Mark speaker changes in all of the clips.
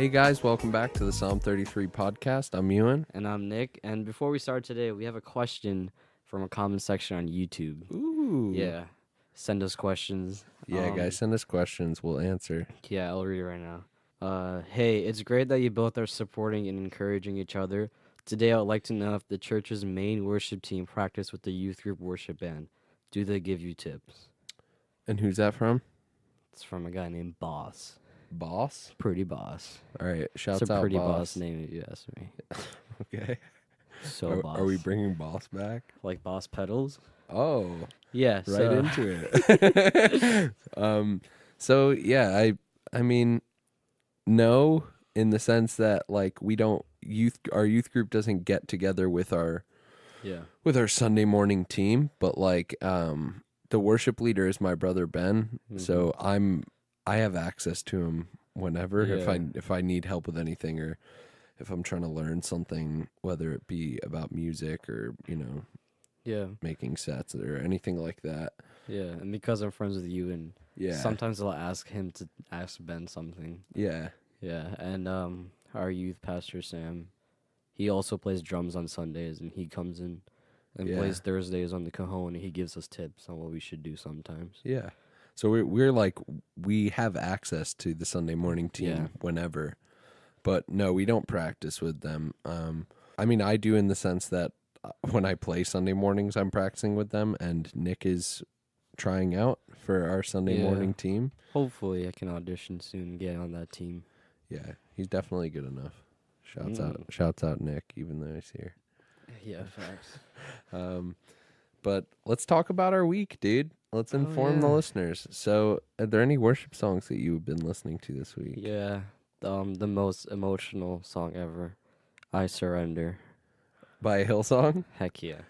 Speaker 1: Hey guys, welcome back to the Psalm 33 podcast. I'm Ewan.
Speaker 2: And I'm Nick. And before we start today, we have a question from a comment section on YouTube.
Speaker 1: Ooh.
Speaker 2: Yeah. Send us questions.
Speaker 1: Yeah, guys, send us questions. We'll answer.
Speaker 2: Yeah, I'll read it right now. Hey, it's great that you both are supporting and encouraging each other. Today, I would like to know if the church's main worship team practice with the youth group worship band. Do they give you tips?
Speaker 1: And who's that from?
Speaker 2: It's from a guy named Boss.
Speaker 1: Boss?
Speaker 2: Pretty Boss.
Speaker 1: All right, shouts
Speaker 2: it's a
Speaker 1: out
Speaker 2: pretty
Speaker 1: Boss.
Speaker 2: name if you ask me.
Speaker 1: Okay.
Speaker 2: So Boss.
Speaker 1: Are we bringing Boss back?
Speaker 2: Like Boss Pedals?
Speaker 1: Oh.
Speaker 2: Yeah.
Speaker 1: Right into it. So yeah, I mean, no, in the sense that like our youth group doesn't get together with our Sunday morning team, but like the worship leader is my brother Ben, so I have access to him whenever if I need help with anything, or if I'm trying to learn something, whether it be about music or making sets or anything like that.
Speaker 2: Yeah, and because I'm friends with you, and sometimes I'll ask him to ask Ben something.
Speaker 1: Yeah.
Speaker 2: Yeah, and our youth pastor Sam, he also plays drums on Sundays, and he comes in and plays Thursdays on the cajon, and he gives us tips on what we should do sometimes.
Speaker 1: Yeah. So we're like, we have access to the Sunday morning team whenever, but no, we don't practice with them. I mean, I do in the sense that when I play Sunday mornings, I'm practicing with them, and Nick is trying out for our Sunday morning team.
Speaker 2: Hopefully I can audition soon and get on that team.
Speaker 1: Yeah, he's definitely good enough. Shouts out Nick, even though he's here.
Speaker 2: Yeah, facts.
Speaker 1: But let's talk about our week, dude. Let's inform the listeners. So, are there any worship songs that you've been listening to this week?
Speaker 2: Yeah, the most emotional song ever, I Surrender.
Speaker 1: By Hillsong?
Speaker 2: Heck yeah.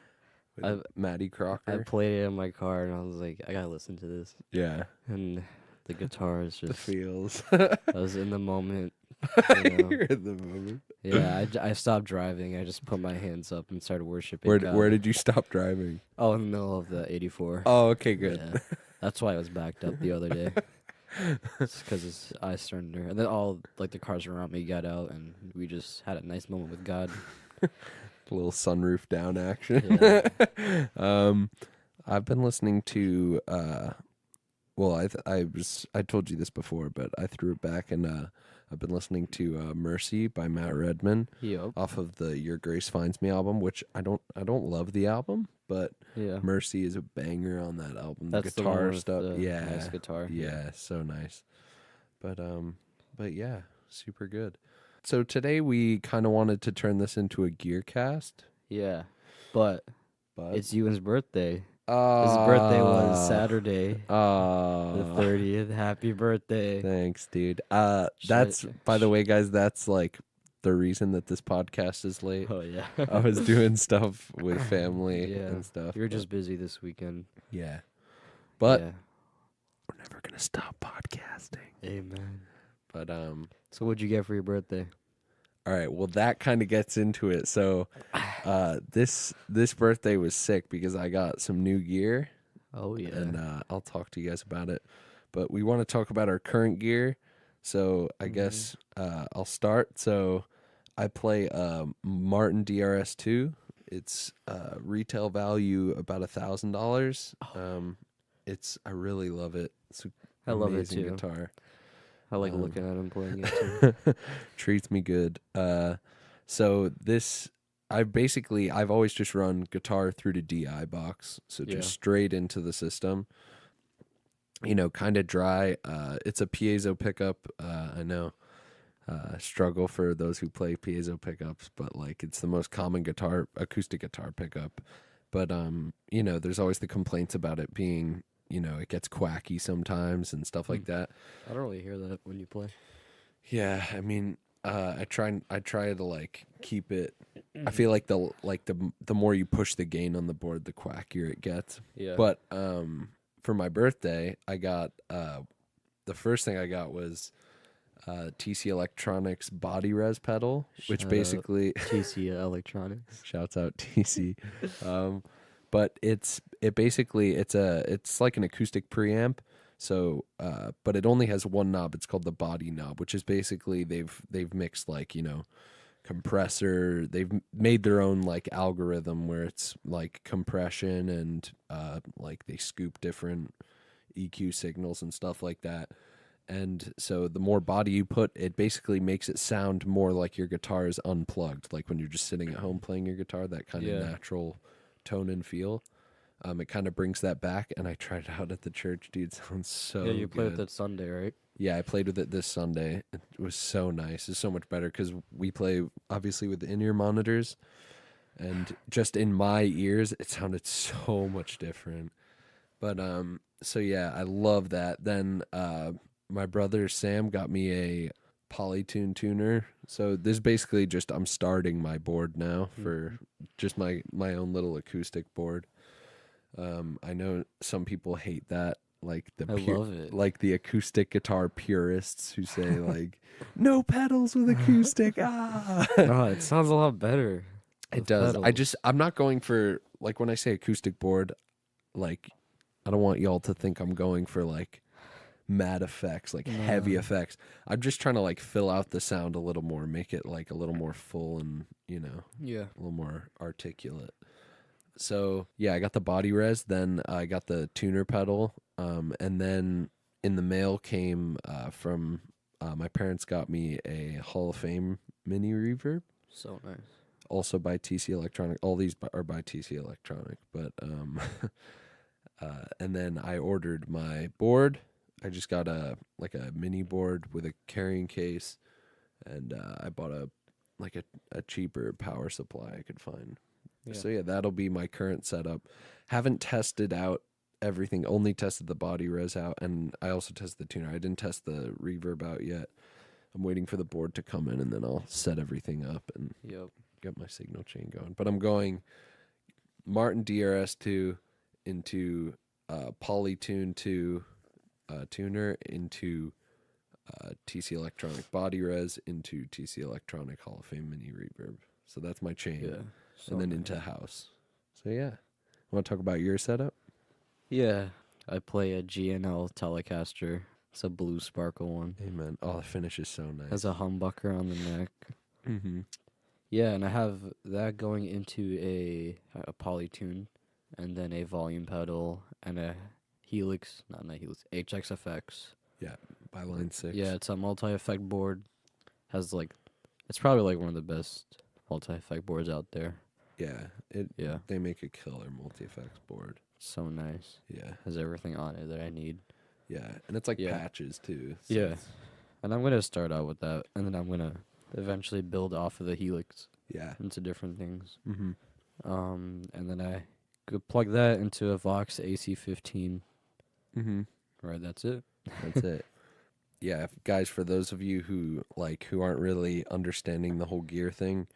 Speaker 1: Maddie Crocker.
Speaker 2: I played it in my car, and I was like, I gotta listen to this.
Speaker 1: Yeah.
Speaker 2: And the guitar is just...
Speaker 1: The feels.
Speaker 2: I was in the moment.
Speaker 1: You're in the moment.
Speaker 2: Yeah, I stopped driving. I just put my hands up and started worshiping
Speaker 1: Where did you stop driving?
Speaker 2: Oh, in the middle of the 84.
Speaker 1: Oh, okay, good.
Speaker 2: Yeah. That's why I was backed up the other day. It's because I surrender. And then all the cars around me got out, and we just had a nice moment with God.
Speaker 1: A little sunroof down action.
Speaker 2: Yeah.
Speaker 1: I've been listening to I told you this before, but I threw it back, and I've been listening to Mercy by Matt Redman off of the Your Grace Finds Me album, which I don't love the album, but Mercy is a banger on that album.
Speaker 2: That's
Speaker 1: the guitar
Speaker 2: the
Speaker 1: stuff.
Speaker 2: nice guitar.
Speaker 1: Yeah, so nice. But yeah, super good. So today we kind of wanted to turn this into a Gearcast.
Speaker 2: Yeah, but it's Ewan's birthday. His birthday was Saturday, the 30th. Happy birthday.
Speaker 1: Thanks, dude. That's, by the way, guys, that's like the reason that this podcast is late.
Speaker 2: Oh, yeah.
Speaker 1: I was doing stuff with family and stuff.
Speaker 2: You're just busy this weekend.
Speaker 1: Yeah. But we're never going to stop podcasting.
Speaker 2: Amen.
Speaker 1: But,
Speaker 2: so what'd you get for your birthday?
Speaker 1: All right, well, that kind of gets into it. So this birthday was sick because I got some new gear.
Speaker 2: Oh, yeah.
Speaker 1: And I'll talk to you guys about it. But we want to talk about our current gear. So I guess I'll start. So I play Martin DRS2. It's retail value about $1,000. I really love it. It's an amazing guitar.
Speaker 2: I like looking at him playing it too.
Speaker 1: Treats me good. So this, I've always just run guitar through to DI box. So just straight into the system. Kind of dry. It's a piezo pickup. I know. Struggle for those who play piezo pickups, but like it's the most common acoustic guitar pickup. But there's always the complaints about it being, it gets quacky sometimes and stuff like that.
Speaker 2: I don't really hear that when you play.
Speaker 1: Yeah, I mean, I try to like keep it. I feel like the more you push the gain on the board, the quackier it gets.
Speaker 2: Yeah.
Speaker 1: But for my birthday, I got the first thing I got was TC Electronics Body Res pedal, which basically
Speaker 2: TC Electronics.
Speaker 1: Shouts out TC. But it's like an acoustic preamp. So, but it only has one knob. It's called the body knob, which is basically they've mixed like, compressor. They've made their own like algorithm where it's like compression and like they scoop different EQ signals and stuff like that. And so the more body you put, it basically makes it sound more like your guitar is unplugged, like when you're just sitting at home playing your guitar, that kind of
Speaker 2: Yeah.
Speaker 1: natural tone and feel. It kind of brings that back, and I tried it out at the church, dude. Sounds so
Speaker 2: Yeah, you played
Speaker 1: good.
Speaker 2: with it Sunday, right?
Speaker 1: Yeah, I played with it this Sunday. It was so nice. It's so much better because we play obviously with the in-ear monitors, and just in my ears, it sounded so much different. But so yeah, I love that. Then my brother Sam got me a Polytune tuner. So this basically just I'm starting my board now for just my own little acoustic board. I know some people hate that, like
Speaker 2: I love it.
Speaker 1: like the acoustic guitar purists who say like no pedals with acoustic. Ah,
Speaker 2: No, it sounds a lot better.
Speaker 1: it
Speaker 2: with
Speaker 1: does.
Speaker 2: pedals.
Speaker 1: I'm not going for like when I say acoustic board, like I don't want y'all to think I'm going for like mad effects, like heavy
Speaker 2: No.
Speaker 1: effects. I'm just trying to like fill out the sound a little more, make it like a little more full and,
Speaker 2: Yeah.
Speaker 1: a little more articulate. So, yeah, I got the body res, then I got the tuner pedal, and then in the mail came from my parents got me a Hall of Fame mini reverb,
Speaker 2: So nice.
Speaker 1: also by TC Electronic. All these are by TC Electronic, but and then I ordered my board. I just got a mini board with a carrying case, and I bought a cheaper power supply I could find.
Speaker 2: Yeah.
Speaker 1: So yeah, that'll be my current setup. Haven't tested out everything. Only tested the body res out, and I also tested the tuner. I didn't test the reverb out yet. I'm waiting for the board to come in, and then I'll set everything up and
Speaker 2: Yep.
Speaker 1: get my signal chain going. But I'm going Martin DRS2 into Polytune 2 tuner into TC Electronic body res into TC Electronic Hall of Fame mini reverb. So that's my chain.
Speaker 2: Yeah. So
Speaker 1: And then
Speaker 2: nice.
Speaker 1: into house. So yeah. Want to talk about your setup?
Speaker 2: Yeah. I play a GNL Telecaster. It's a blue sparkle one.
Speaker 1: Amen. Oh, the finish is so nice.
Speaker 2: Has a humbucker on the neck.
Speaker 1: Mm-hmm.
Speaker 2: Yeah, and I have that going into a Polytune, and then a volume pedal and a Helix, not a Helix, HXFX.
Speaker 1: Yeah, by line 6.
Speaker 2: Yeah, it's a multi-effect board. It's probably like one of the best multi-effect boards out there.
Speaker 1: Yeah,
Speaker 2: Yeah,
Speaker 1: they make a killer multi-effects board.
Speaker 2: so nice.
Speaker 1: Yeah,
Speaker 2: Has everything on it that I need.
Speaker 1: yeah, and it's like
Speaker 2: Yeah.
Speaker 1: patches too. So
Speaker 2: Yeah.
Speaker 1: it's-
Speaker 2: And I'm gonna start out with that, and then I'm gonna eventually build off of the Helix
Speaker 1: yeah.
Speaker 2: into different things.
Speaker 1: Mm-hmm.
Speaker 2: And then I could plug that into a Vox AC15.
Speaker 1: Mm-hmm.
Speaker 2: Right, that's it.
Speaker 1: That's it. Yeah, guys, for those of you who aren't really understanding the whole gear thing,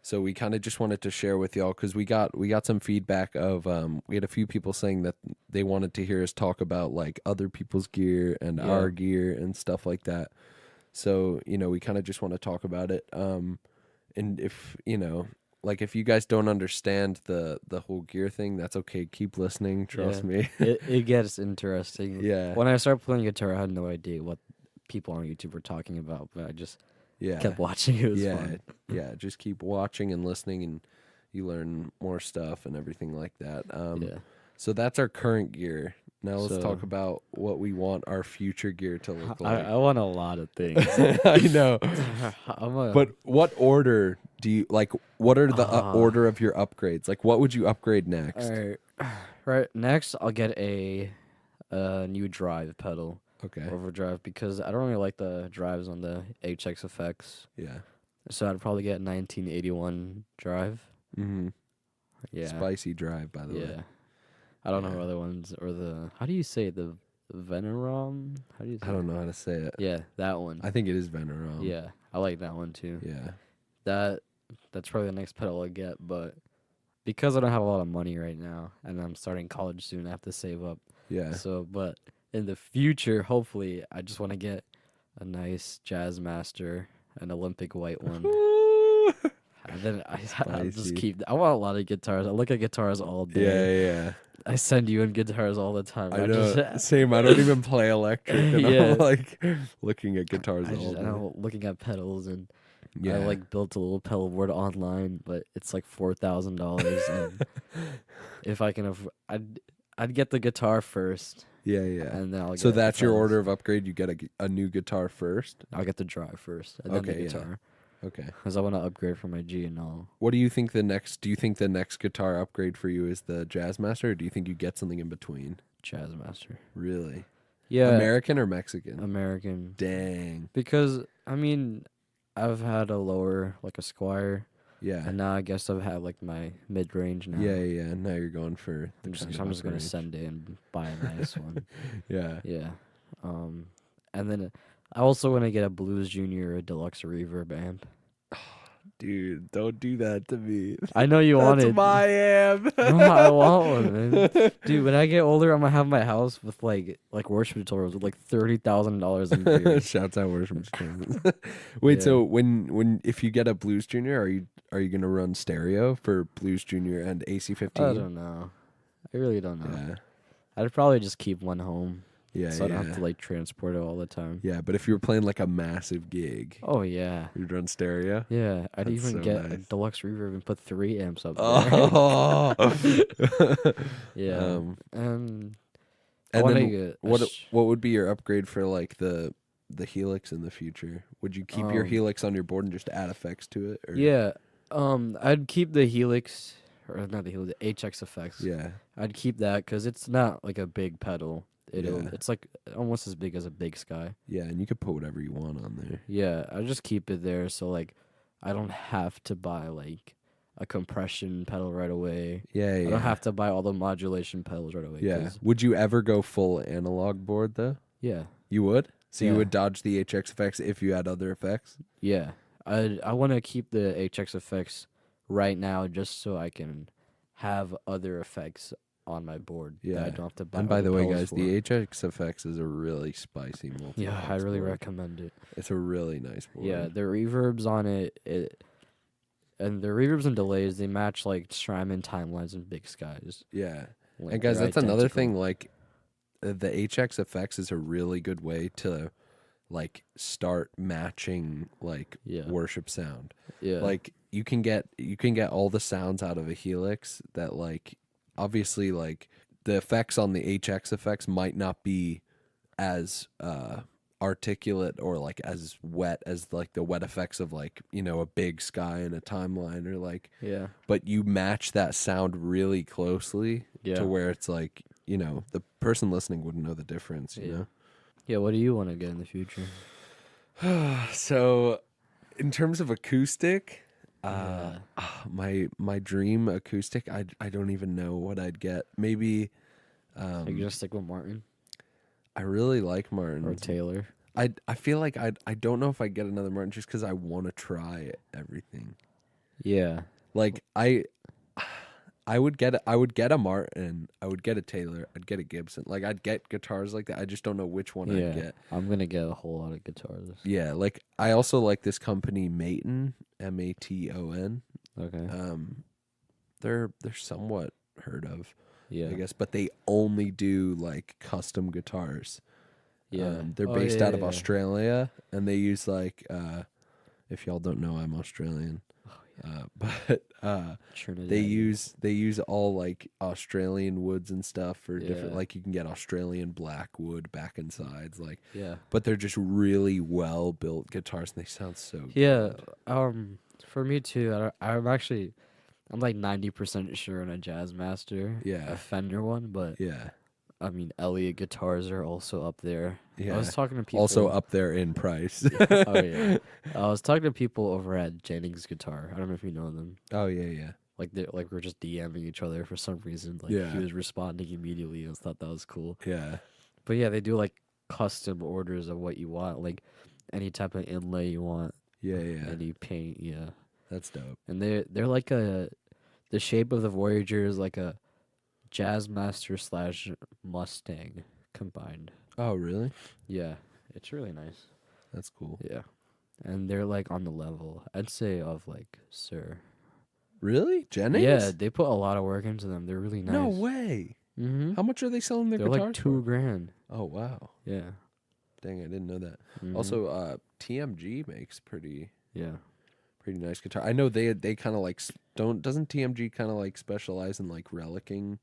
Speaker 1: so we kind of just wanted to share with y'all because we got some feedback of we had a few people saying that they wanted to hear us talk about like other people's gear and
Speaker 2: Yeah.
Speaker 1: our gear and stuff like that. So we kind of just want to talk about it. And if if you guys don't understand the whole gear thing, that's okay. Keep listening. Trust
Speaker 2: Yeah.
Speaker 1: me.
Speaker 2: It gets interesting.
Speaker 1: Yeah.
Speaker 2: When I started playing guitar, I had no idea what people on YouTube were talking about, but I just
Speaker 1: Yeah.
Speaker 2: kept watching. It was
Speaker 1: yeah,
Speaker 2: fun.
Speaker 1: yeah. Just keep watching and listening, and you learn more stuff and everything like that.
Speaker 2: Yeah.
Speaker 1: So that's our current gear. Now let's
Speaker 2: So-
Speaker 1: talk about what we want our future gear to look like.
Speaker 2: I want a lot of things.
Speaker 1: I know,
Speaker 2: I'm
Speaker 1: but what order do you like? What are the
Speaker 2: Ah.
Speaker 1: order of your upgrades? Like, what would you upgrade next?
Speaker 2: all right. Right. Next, I'll get a new drive pedal,
Speaker 1: Okay.
Speaker 2: overdrive, because I don't really like the drives on the HXFX.
Speaker 1: Yeah.
Speaker 2: So I'd probably get 1981 drive.
Speaker 1: Mm-hmm.
Speaker 2: Yeah.
Speaker 1: Spicy drive, by the way.
Speaker 2: Yeah. I don't know
Speaker 1: Yeah.
Speaker 2: what other ones, or how do you say it? The Venerom? How do you say
Speaker 1: I don't know how to say it.
Speaker 2: Yeah, that one.
Speaker 1: I think it is Venerom.
Speaker 2: Yeah, I like that one too.
Speaker 1: Yeah.
Speaker 2: That's probably the next pedal I get, but because I don't have a lot of money right now and I'm starting college soon, I have to save up.
Speaker 1: Yeah.
Speaker 2: So, but in the future, hopefully, I just want to get a nice Jazz Master, an Olympic white one. And then I'll
Speaker 1: Spicy.
Speaker 2: just keep. I want a lot of guitars. I look at guitars all day.
Speaker 1: Yeah.
Speaker 2: I send you in guitars all the time.
Speaker 1: I know. Same. I don't even play electric, and
Speaker 2: Yeah.
Speaker 1: I'm like looking at guitars
Speaker 2: I
Speaker 1: all day.
Speaker 2: know looking at pedals, and I
Speaker 1: Yeah.
Speaker 2: like built a little pedal board online, but it's like $4,000. And if I can, I'd get the guitar first,
Speaker 1: Yeah, yeah.
Speaker 2: and then I'll
Speaker 1: So
Speaker 2: get the
Speaker 1: that's your
Speaker 2: pedals.
Speaker 1: order of upgrade. You get a new guitar first.
Speaker 2: I'll get the drive first, and then the
Speaker 1: Okay, yeah.
Speaker 2: guitar,
Speaker 1: Okay.
Speaker 2: because I want to upgrade from my G and all.
Speaker 1: What do you think the next? Do you think the next guitar upgrade for you is the Jazzmaster, or do you think you get something in between?
Speaker 2: Jazzmaster.
Speaker 1: Really?
Speaker 2: Yeah,
Speaker 1: American or Mexican?
Speaker 2: American.
Speaker 1: Dang.
Speaker 2: Because I mean, I've had a lower, like a Squire,
Speaker 1: Yeah.
Speaker 2: and now I guess I've had like my mid range now.
Speaker 1: Yeah, yeah. Now you're going for the kind of
Speaker 2: I'm just gonna
Speaker 1: upgrade.
Speaker 2: send it and buy a nice one.
Speaker 1: Yeah.
Speaker 2: Yeah. And then I also want to get a Blues Junior or a Deluxe Reverb amp.
Speaker 1: Dude, don't do that to me.
Speaker 2: I know you want
Speaker 1: That's
Speaker 2: it.
Speaker 1: my amp.
Speaker 2: No, I want one, man. Dude, when I get older, I'm gonna have my house with like worship tutorials with like $30,000 in gear.
Speaker 1: Shouts out worship. Wait,
Speaker 2: Yeah.
Speaker 1: so when if you get a Blues Junior, are you gonna run stereo for Blues Junior and AC-15?
Speaker 2: I don't know. I really don't know.
Speaker 1: Yeah.
Speaker 2: I'd probably just keep one home,
Speaker 1: Yeah,
Speaker 2: so I
Speaker 1: yeah.
Speaker 2: don't have to like transport it all the time.
Speaker 1: Yeah, but if you were playing like a massive gig,
Speaker 2: Oh yeah,
Speaker 1: you'd run stereo.
Speaker 2: yeah. I'd
Speaker 1: That's
Speaker 2: even
Speaker 1: so
Speaker 2: get a
Speaker 1: nice.
Speaker 2: Deluxe Reverb and put 3 amps up there.
Speaker 1: Oh.
Speaker 2: Yeah.
Speaker 1: And
Speaker 2: And I want to
Speaker 1: then
Speaker 2: get
Speaker 1: what would be your upgrade for like the Helix in the future? Would you keep your
Speaker 2: Um,
Speaker 1: Helix on your board and just add effects to it? Or?
Speaker 2: Yeah. I'd keep the Helix, or not the Helix, the HX effects.
Speaker 1: Yeah.
Speaker 2: I'd keep that because it's not like a big pedal.
Speaker 1: Yeah.
Speaker 2: It's like almost as big as a Big Sky.
Speaker 1: Yeah, and you could put whatever you want on there.
Speaker 2: Yeah, I just keep it there so like I don't have to buy like a compression pedal right away.
Speaker 1: Yeah, yeah.
Speaker 2: I don't have to buy all the modulation pedals right away.
Speaker 1: Yeah.
Speaker 2: 'Cause-
Speaker 1: Would you ever go full analog board though?
Speaker 2: Yeah.
Speaker 1: You would? So you
Speaker 2: Yeah.
Speaker 1: would dodge the HX effects if you had other effects?
Speaker 2: Yeah. I want to keep the HX effects right now just so I can have other effects on my board that
Speaker 1: Yeah.
Speaker 2: I don't have to buy.
Speaker 1: And by
Speaker 2: other
Speaker 1: the way,
Speaker 2: pedals
Speaker 1: guys,
Speaker 2: for.
Speaker 1: the HX effects is a really spicy multi.
Speaker 2: Yeah, I really recommend it.
Speaker 1: It's a really nice board.
Speaker 2: Yeah, the reverbs on and the reverbs and delays, they match like Strymon timelines and Big Skies.
Speaker 1: Yeah.
Speaker 2: Like,
Speaker 1: And guys,
Speaker 2: they're
Speaker 1: that's another
Speaker 2: identical.
Speaker 1: thing. Like, the HX effects is a really good way to, like, start matching like
Speaker 2: Yeah.
Speaker 1: worship sound.
Speaker 2: Yeah.
Speaker 1: Like, you can get all the sounds out of a Helix that, like, obviously, like, the effects on the HX effects might not be as articulate or like as wet as like the wet effects of like, you know, a Big Sky and a timeline, or like,
Speaker 2: yeah.
Speaker 1: but you match that sound really closely
Speaker 2: Yeah.
Speaker 1: to where it's like, you know, the person listening wouldn't know the difference, you know?
Speaker 2: Yeah, what do you want to get in the future?
Speaker 1: So, in terms of acoustic,
Speaker 2: Yeah.
Speaker 1: my dream acoustic, I don't even know what I'd get. Maybe
Speaker 2: Are you gonna stick with Martin
Speaker 1: I really like Martin.
Speaker 2: or Taylor?
Speaker 1: I feel like I don't know if I get another Martin just because I want to try everything.
Speaker 2: Yeah.
Speaker 1: Like I would get a Martin, I would get a Taylor, I'd get a Gibson. Like I'd get guitars like that. I just don't know which one
Speaker 2: Yeah.
Speaker 1: I'd get.
Speaker 2: I'm gonna get a whole lot of guitars.
Speaker 1: Yeah, like I also like this company Maton, Maton.
Speaker 2: Okay.
Speaker 1: They're somewhat heard of,
Speaker 2: Yeah.
Speaker 1: I guess, but they only do like custom guitars.
Speaker 2: Yeah.
Speaker 1: They're
Speaker 2: Oh,
Speaker 1: based
Speaker 2: yeah,
Speaker 1: out of
Speaker 2: yeah.
Speaker 1: Australia, and they use like if y'all don't know, I'm Australian. But
Speaker 2: Trinidad.
Speaker 1: they use all like Australian woods and stuff for different,
Speaker 2: Yeah.
Speaker 1: like you can get Australian black wood back and sides, like,
Speaker 2: Yeah.
Speaker 1: but they're just really well built guitars and they sound so
Speaker 2: Yeah.
Speaker 1: good.
Speaker 2: For me too. I'm like 90% sure on a Jazzmaster.
Speaker 1: Yeah.
Speaker 2: A Fender one, but
Speaker 1: Yeah.
Speaker 2: I mean Elliott guitars are also up there.
Speaker 1: Yeah.
Speaker 2: I was talking to people.
Speaker 1: Also up there in price.
Speaker 2: Oh yeah. I was talking to people over at Jennings Guitar. I don't know if you know them.
Speaker 1: Oh yeah, yeah.
Speaker 2: Like we're just DMing each other for some reason. Like
Speaker 1: Yeah.
Speaker 2: he was responding immediately. I thought that was cool.
Speaker 1: Yeah.
Speaker 2: But yeah, they do like custom orders of what you want, like any type of inlay you want,
Speaker 1: Yeah, yeah.
Speaker 2: any paint. Yeah,
Speaker 1: That's dope.
Speaker 2: and they're like the shape of the Voyager is like a Jazzmaster / Mustang combined.
Speaker 1: Oh really?
Speaker 2: Yeah, it's really nice.
Speaker 1: That's cool.
Speaker 2: Yeah, and they're like on the level, I'd say, of like Sir.
Speaker 1: Really? Jennings?
Speaker 2: Yeah, they put a lot of work into them. They're really nice.
Speaker 1: No way.
Speaker 2: Mm-hmm.
Speaker 1: How much are they selling their
Speaker 2: They're like
Speaker 1: guitars
Speaker 2: 2 grand.
Speaker 1: for? Oh wow.
Speaker 2: Yeah.
Speaker 1: Dang, I didn't know that.
Speaker 2: Mm-hmm.
Speaker 1: Also, TMG makes pretty
Speaker 2: Yeah.
Speaker 1: nice guitar. I know they kind of like doesn't TMG kind of like specialize in like relicking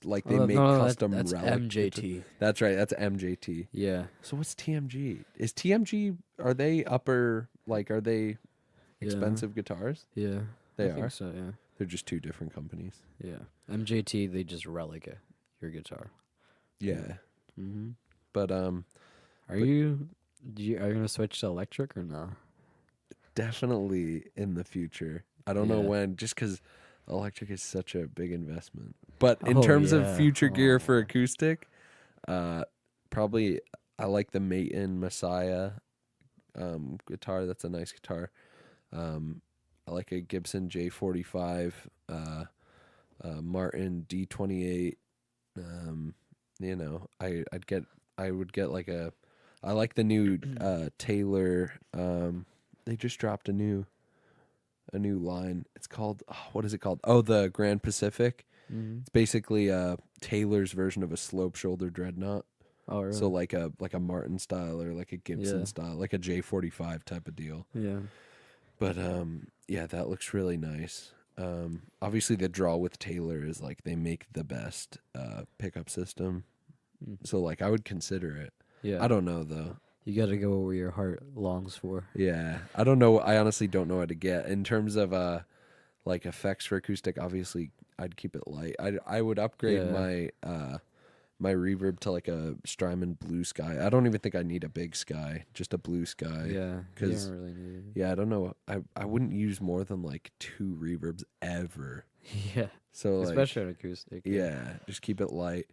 Speaker 1: like they
Speaker 2: Oh,
Speaker 1: make
Speaker 2: no,
Speaker 1: custom
Speaker 2: that's
Speaker 1: relic
Speaker 2: MJT.
Speaker 1: That's right, that's MJT.
Speaker 2: Yeah.
Speaker 1: So what's TMG? Is TMG, are they upper, like are they
Speaker 2: Yeah.
Speaker 1: expensive guitars?
Speaker 2: Yeah.
Speaker 1: They
Speaker 2: I think
Speaker 1: are.
Speaker 2: so. Yeah.
Speaker 1: They're just two different companies.
Speaker 2: Yeah. MJT, they just relic your guitar.
Speaker 1: Yeah.
Speaker 2: Mm-hmm.
Speaker 1: But
Speaker 2: Are
Speaker 1: But-
Speaker 2: you? Are you gonna switch to electric or no?
Speaker 1: definitely in the future. I don't know
Speaker 2: Yeah.
Speaker 1: when, just because electric is such a big investment. But in
Speaker 2: Oh,
Speaker 1: terms of
Speaker 2: yeah.
Speaker 1: future gear for
Speaker 2: Aw.
Speaker 1: acoustic, probably I like the Maton Messiah guitar. That's a nice guitar. I like a Gibson J45, Martin D28. You know, I would get like I like the new Taylor. They just dropped a new line. It's called, what is it called? Oh, the Grand Pacific.
Speaker 2: Mm-hmm.
Speaker 1: It's basically Taylor's version of a slope shoulder dreadnought.
Speaker 2: Oh, really?
Speaker 1: So like a Martin style or like a Gibson
Speaker 2: Yeah.
Speaker 1: style, like a J45 type of deal.
Speaker 2: Yeah.
Speaker 1: But yeah, that looks really nice. Obviously the draw with Taylor is like they make the best pickup system.
Speaker 2: Mm.
Speaker 1: So like I would consider it.
Speaker 2: Yeah.
Speaker 1: I don't know though.
Speaker 2: You got to go where your heart longs for.
Speaker 1: Yeah. I don't know. I honestly don't know how to get in terms of like effects for acoustic. Obviously I'd keep it light. I would upgrade
Speaker 2: Yeah.
Speaker 1: my reverb to like a Strymon Blue Sky. I don't even think I need a big sky, just a blue sky.
Speaker 2: Yeah. You
Speaker 1: 'cause-
Speaker 2: don't really need it.
Speaker 1: Yeah, I don't know. I wouldn't use more than like 2 reverbs ever.
Speaker 2: Yeah.
Speaker 1: So like,
Speaker 2: Especially on acoustic.
Speaker 1: yeah, just keep it light.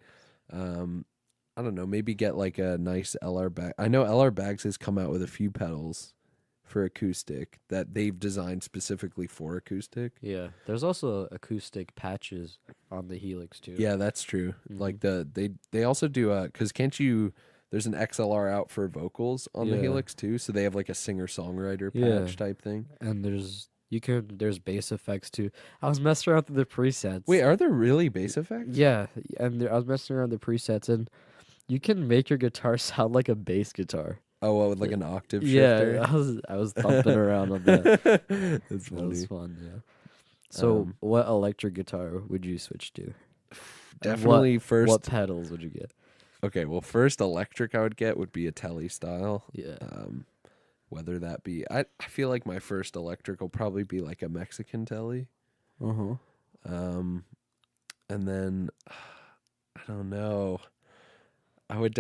Speaker 1: I don't know, maybe get like a nice LR bag. I know LR Bags has come out with a few pedals for acoustic that they've designed specifically for acoustic.
Speaker 2: Yeah. There's also acoustic patches on the Helix too.
Speaker 1: Yeah, that's true.
Speaker 2: Mhm.
Speaker 1: Like they also do cuz can't you, there's an XLR out for vocals on the
Speaker 2: Yeah.
Speaker 1: Helix too, so they have like a singer-songwriter
Speaker 2: Yeah.
Speaker 1: patch type thing.
Speaker 2: And there's bass effects too. I was messing around with the presets.
Speaker 1: Wait, are there really bass effects?
Speaker 2: Yeah, and I was messing around with the presets, and you can make your guitar sound like a bass guitar.
Speaker 1: Oh, well, with like an octave
Speaker 2: Yeah,
Speaker 1: shifter.
Speaker 2: I was thumping around on that.
Speaker 1: That's
Speaker 2: That was
Speaker 1: funny.
Speaker 2: fun. Yeah. So,
Speaker 1: Um,
Speaker 2: what electric guitar would you switch to? And
Speaker 1: Definitely first.
Speaker 2: What pedals would you get?
Speaker 1: Okay, well, first electric I would get would be a Tele style.
Speaker 2: Yeah.
Speaker 1: Whether that be, I feel like my first electric will probably be like a Mexican Tele.
Speaker 2: Uh huh.
Speaker 1: And then I don't know. I would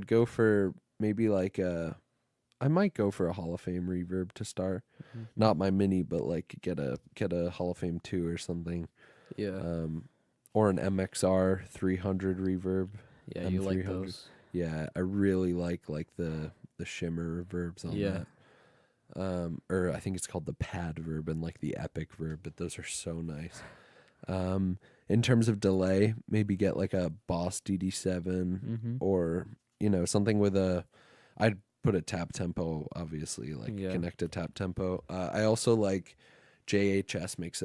Speaker 1: go for maybe like I might go for a Hall of Fame reverb to start.
Speaker 2: Mm-hmm.
Speaker 1: Not my mini, but like get a Hall of Fame 2 or something.
Speaker 2: Yeah.
Speaker 1: Or an MXR 300 reverb.
Speaker 2: Yeah, you like
Speaker 1: M300.
Speaker 2: those.
Speaker 1: Yeah, I really like the shimmer reverbs on
Speaker 2: Yeah.
Speaker 1: that. Or I think it's called the pad verb and like the epic verb, but those are so nice. In terms of delay, maybe get like a Boss DD7
Speaker 2: Mm-hmm.
Speaker 1: or something with I'd put a tap tempo, obviously, like
Speaker 2: Yeah.
Speaker 1: connect a tap tempo. I also like JHS makes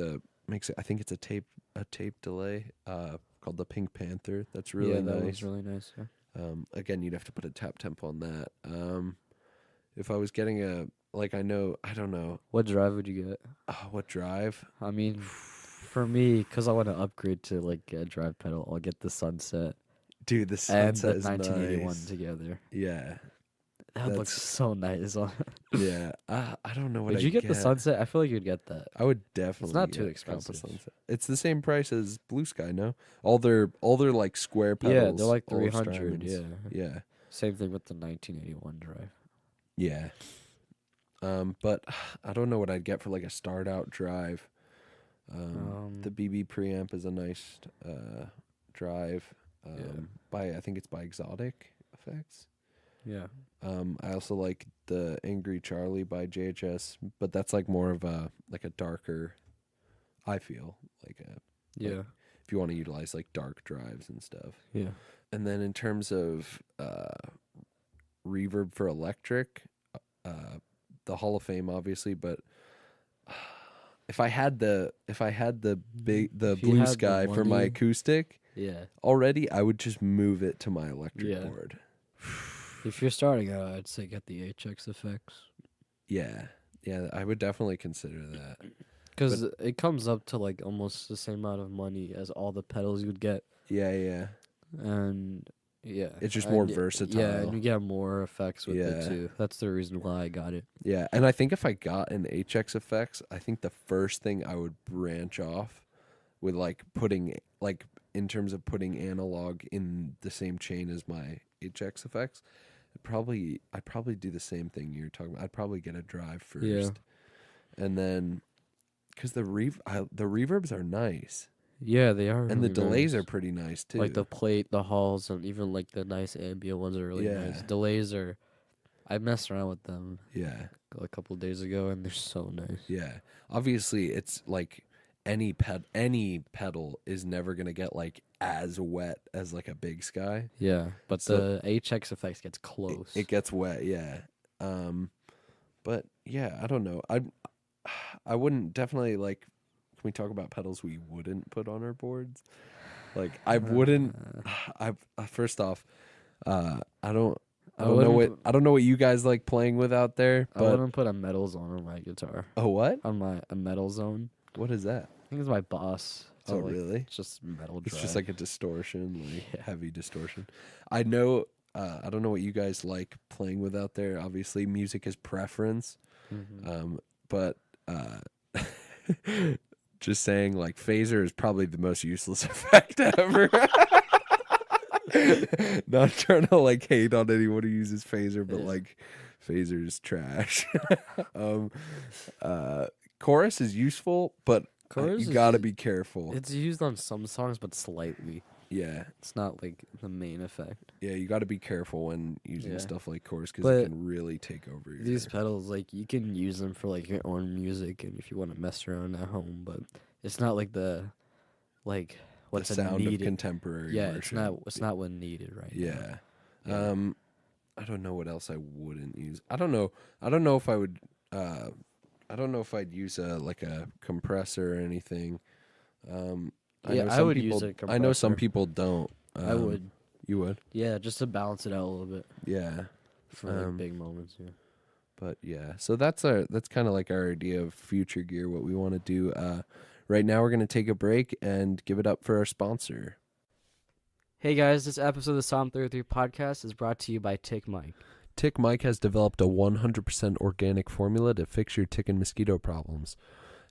Speaker 1: I think it's a tape delay called the Pink Panther. That's really
Speaker 2: yeah, that
Speaker 1: nice.
Speaker 2: was really nice. Yeah.
Speaker 1: Again, you'd have to put a tap tempo on that. If I was getting I don't know.
Speaker 2: What drive would you get?
Speaker 1: What drive?
Speaker 2: I mean, for me, because I want to upgrade to like a drive pedal, I'll get the Sunset
Speaker 1: Dude, the
Speaker 2: and
Speaker 1: Sunset
Speaker 2: the
Speaker 1: is
Speaker 2: 1981
Speaker 1: nice.
Speaker 2: together.
Speaker 1: Yeah,
Speaker 2: That looks
Speaker 1: That's-
Speaker 2: so nice.
Speaker 1: yeah. I don't know what
Speaker 2: Would you get the Sunset? I feel like you'd get that.
Speaker 1: I would definitely.
Speaker 2: not too
Speaker 1: get
Speaker 2: expensive.
Speaker 1: Alpha Sunset. It's the same price as Blue Sky. No, all their like square pedals.
Speaker 2: Yeah, they're like
Speaker 1: all are
Speaker 2: 300.
Speaker 1: Strymons.
Speaker 2: Yeah.
Speaker 1: Yeah.
Speaker 2: Same thing with the 1981 drive.
Speaker 1: Yeah. But I don't know what I'd get for like a start out drive. The BB preamp is a nice drive. I think it's by Exotic Effects.
Speaker 2: Yeah.
Speaker 1: I also like the Angry Charlie by JHS, but that's like more of a darker. I feel like
Speaker 2: Yeah.
Speaker 1: if you want to utilize like dark drives and stuff.
Speaker 2: Yeah.
Speaker 1: And then in terms of reverb for electric, the Hall of Fame obviously, but if I had the
Speaker 2: If you
Speaker 1: Blue
Speaker 2: had the
Speaker 1: Sky for my
Speaker 2: money-
Speaker 1: acoustic,
Speaker 2: Yeah.
Speaker 1: already, I would just move it to my electric
Speaker 2: Yeah.
Speaker 1: board.
Speaker 2: If you're starting out, I'd say get the HX effects.
Speaker 1: Yeah. Yeah, I would definitely consider that.
Speaker 2: Because it comes up to like almost the same amount of money as all the pedals you'd get.
Speaker 1: Yeah, yeah.
Speaker 2: And yeah.
Speaker 1: It's just more
Speaker 2: and
Speaker 1: versatile.
Speaker 2: Yeah, and you get more effects with it
Speaker 1: Yeah.
Speaker 2: too. That's the reason why I got it.
Speaker 1: Yeah, and I think if I got an HX effects, I think the first thing I would branch off with like putting like in terms of putting analog in the same chain as my HX effects, I'd probably do the same thing you're talking about. I'd probably get a drive first.
Speaker 2: Yeah.
Speaker 1: And then cuz the reverbs are nice
Speaker 2: Yeah, they are.
Speaker 1: and the
Speaker 2: really
Speaker 1: delays
Speaker 2: nice.
Speaker 1: are pretty nice too.
Speaker 2: Like the plate, the halls, and even like the nice ambient ones are really nice.
Speaker 1: Yeah.
Speaker 2: Delays are. I messed around with them
Speaker 1: Yeah.
Speaker 2: a couple days ago, and they're so nice.
Speaker 1: Yeah. Obviously, it's like any pedal is never going to get like as wet as like a Big Sky.
Speaker 2: Yeah, but
Speaker 1: So-
Speaker 2: the HX effects gets close.
Speaker 1: It gets wet, yeah. But yeah, I don't know. I wouldn't definitely like. Can we talk about pedals we wouldn't put on our boards? Like I wouldn't. I first off, I don't. I don't know what I don't know what you guys like playing with out there.
Speaker 2: I
Speaker 1: But
Speaker 2: wouldn't put a metal zone on my guitar.
Speaker 1: oh, what?
Speaker 2: On a metal zone.
Speaker 1: What is that?
Speaker 2: I think it's my boss. So
Speaker 1: Oh,
Speaker 2: like,
Speaker 1: really?
Speaker 2: It's just metal drive.
Speaker 1: It's just like a distortion, like
Speaker 2: Yeah.
Speaker 1: heavy distortion. I know. I don't know what you guys like playing with out there. Obviously, music is preference.
Speaker 2: Mhm.
Speaker 1: But just saying, like phaser is probably the most useless effect ever. Not trying to like hate on anyone who uses phaser, but
Speaker 2: Yeah.
Speaker 1: like phaser is trash. Chorus is useful, but
Speaker 2: Chorus
Speaker 1: you
Speaker 2: is
Speaker 1: gotta
Speaker 2: u-
Speaker 1: be careful.
Speaker 2: It's used on some songs, but slightly.
Speaker 1: Yeah,
Speaker 2: It's not like the main effect.
Speaker 1: yeah, you got to be careful when using
Speaker 2: Yeah.
Speaker 1: stuff like chorus because
Speaker 2: But
Speaker 1: it can really take over your.
Speaker 2: These pedals, like you can use them for like your own music, and if you want to mess around at home, but it's not like like what's
Speaker 1: the sound
Speaker 2: needed.
Speaker 1: of contemporary.
Speaker 2: Yeah,
Speaker 1: worship.
Speaker 2: it's not what needed right now.
Speaker 1: Yeah.
Speaker 2: Yeah.
Speaker 1: I don't know what else I wouldn't use. I don't know if I would. I don't know if I'd use like a compressor or anything.
Speaker 2: Yeah,
Speaker 1: know
Speaker 2: I
Speaker 1: some
Speaker 2: would
Speaker 1: people,
Speaker 2: use a
Speaker 1: I know some
Speaker 2: compressor.
Speaker 1: people don't.
Speaker 2: I would.
Speaker 1: You would.
Speaker 2: Yeah, just to balance it out a little bit
Speaker 1: Yeah.
Speaker 2: for like
Speaker 1: Um,
Speaker 2: big moments. Yeah.
Speaker 1: But yeah, so that's kind of like our idea of future gear. What we want to do. Right now, we're gonna take a break and give it up for our sponsor.
Speaker 2: Hey guys, this episode of the Psalm 33 podcast is brought to you by Tick Mike.
Speaker 1: Tick Mike has developed a 100% organic formula to fix your tick and mosquito problems.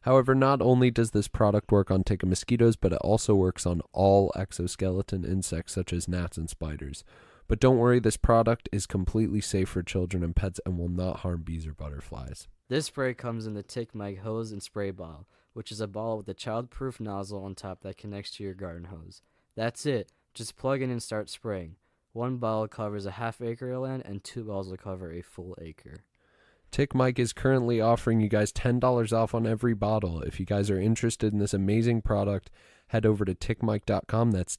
Speaker 1: However, not only does this product work on tick and mosquitoes, but it also works on all exoskeleton insects such as gnats and spiders. But don't worry, this product is completely safe for children and pets and will not harm bees or butterflies.
Speaker 2: This spray comes in the Tick Mike hose and spray bottle, which is a bottle with a child-proof nozzle on top that connects to your garden hose. That's it. Just plug in and start spraying. One bottle covers a half-acre of land, and 2 bottles will cover a full acre.
Speaker 1: Tick Mike is currently offering you guys $10 off on every bottle. If you guys are interested in this amazing product, head over to tickmike.com. That's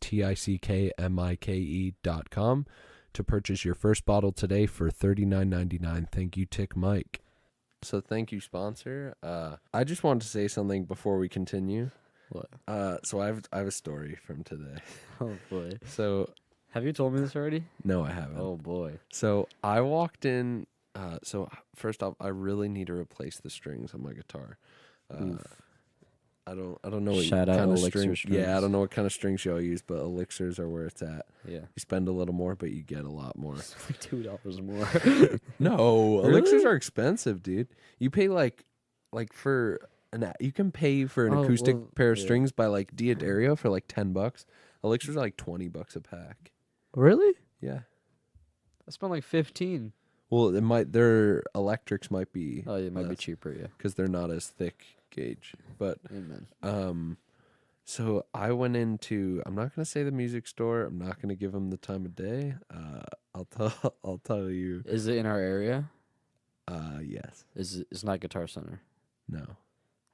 Speaker 1: TICKMIKE.com to purchase your first bottle today for $39.99. Thank you, Tick Mike. So thank you, sponsor. I just wanted to say something before we continue.
Speaker 2: What?
Speaker 1: So I have a story from today.
Speaker 2: Oh boy.
Speaker 1: So
Speaker 2: Have you told me this already?
Speaker 1: no, I haven't.
Speaker 2: Oh boy.
Speaker 1: So I walked in. So first off, I really need to replace the strings on my guitar.
Speaker 2: Oof.
Speaker 1: I don't know what
Speaker 2: Shout out
Speaker 1: kind of
Speaker 2: Elixir
Speaker 1: string. Yeah, I
Speaker 2: strings.
Speaker 1: don't know what kind of strings y'all use, but elixirs are where it's at.
Speaker 2: Yeah.
Speaker 1: You spend a little more, but you get a lot more.
Speaker 2: It's like $2 more.
Speaker 1: No,
Speaker 2: Really?
Speaker 1: elixirs are expensive, dude. You pay like for you can pay for an
Speaker 2: Oh,
Speaker 1: acoustic
Speaker 2: well,
Speaker 1: pair of
Speaker 2: yeah.
Speaker 1: strings by like Diodario for like $10. Elixirs are like $20 a pack.
Speaker 2: Really?
Speaker 1: Yeah.
Speaker 2: I spent like 15.
Speaker 1: Well, their electrics might be
Speaker 2: Oh, it might be
Speaker 1: less
Speaker 2: cheaper, yeah.
Speaker 1: because they're not as thick gauge. But
Speaker 2: Amen.
Speaker 1: so I went into. I'm not gonna say the music store. I'm not gonna give them the time of day. I'll tell you.
Speaker 2: Is it in our area?
Speaker 1: Yes.
Speaker 2: It's not Guitar Center.
Speaker 1: No.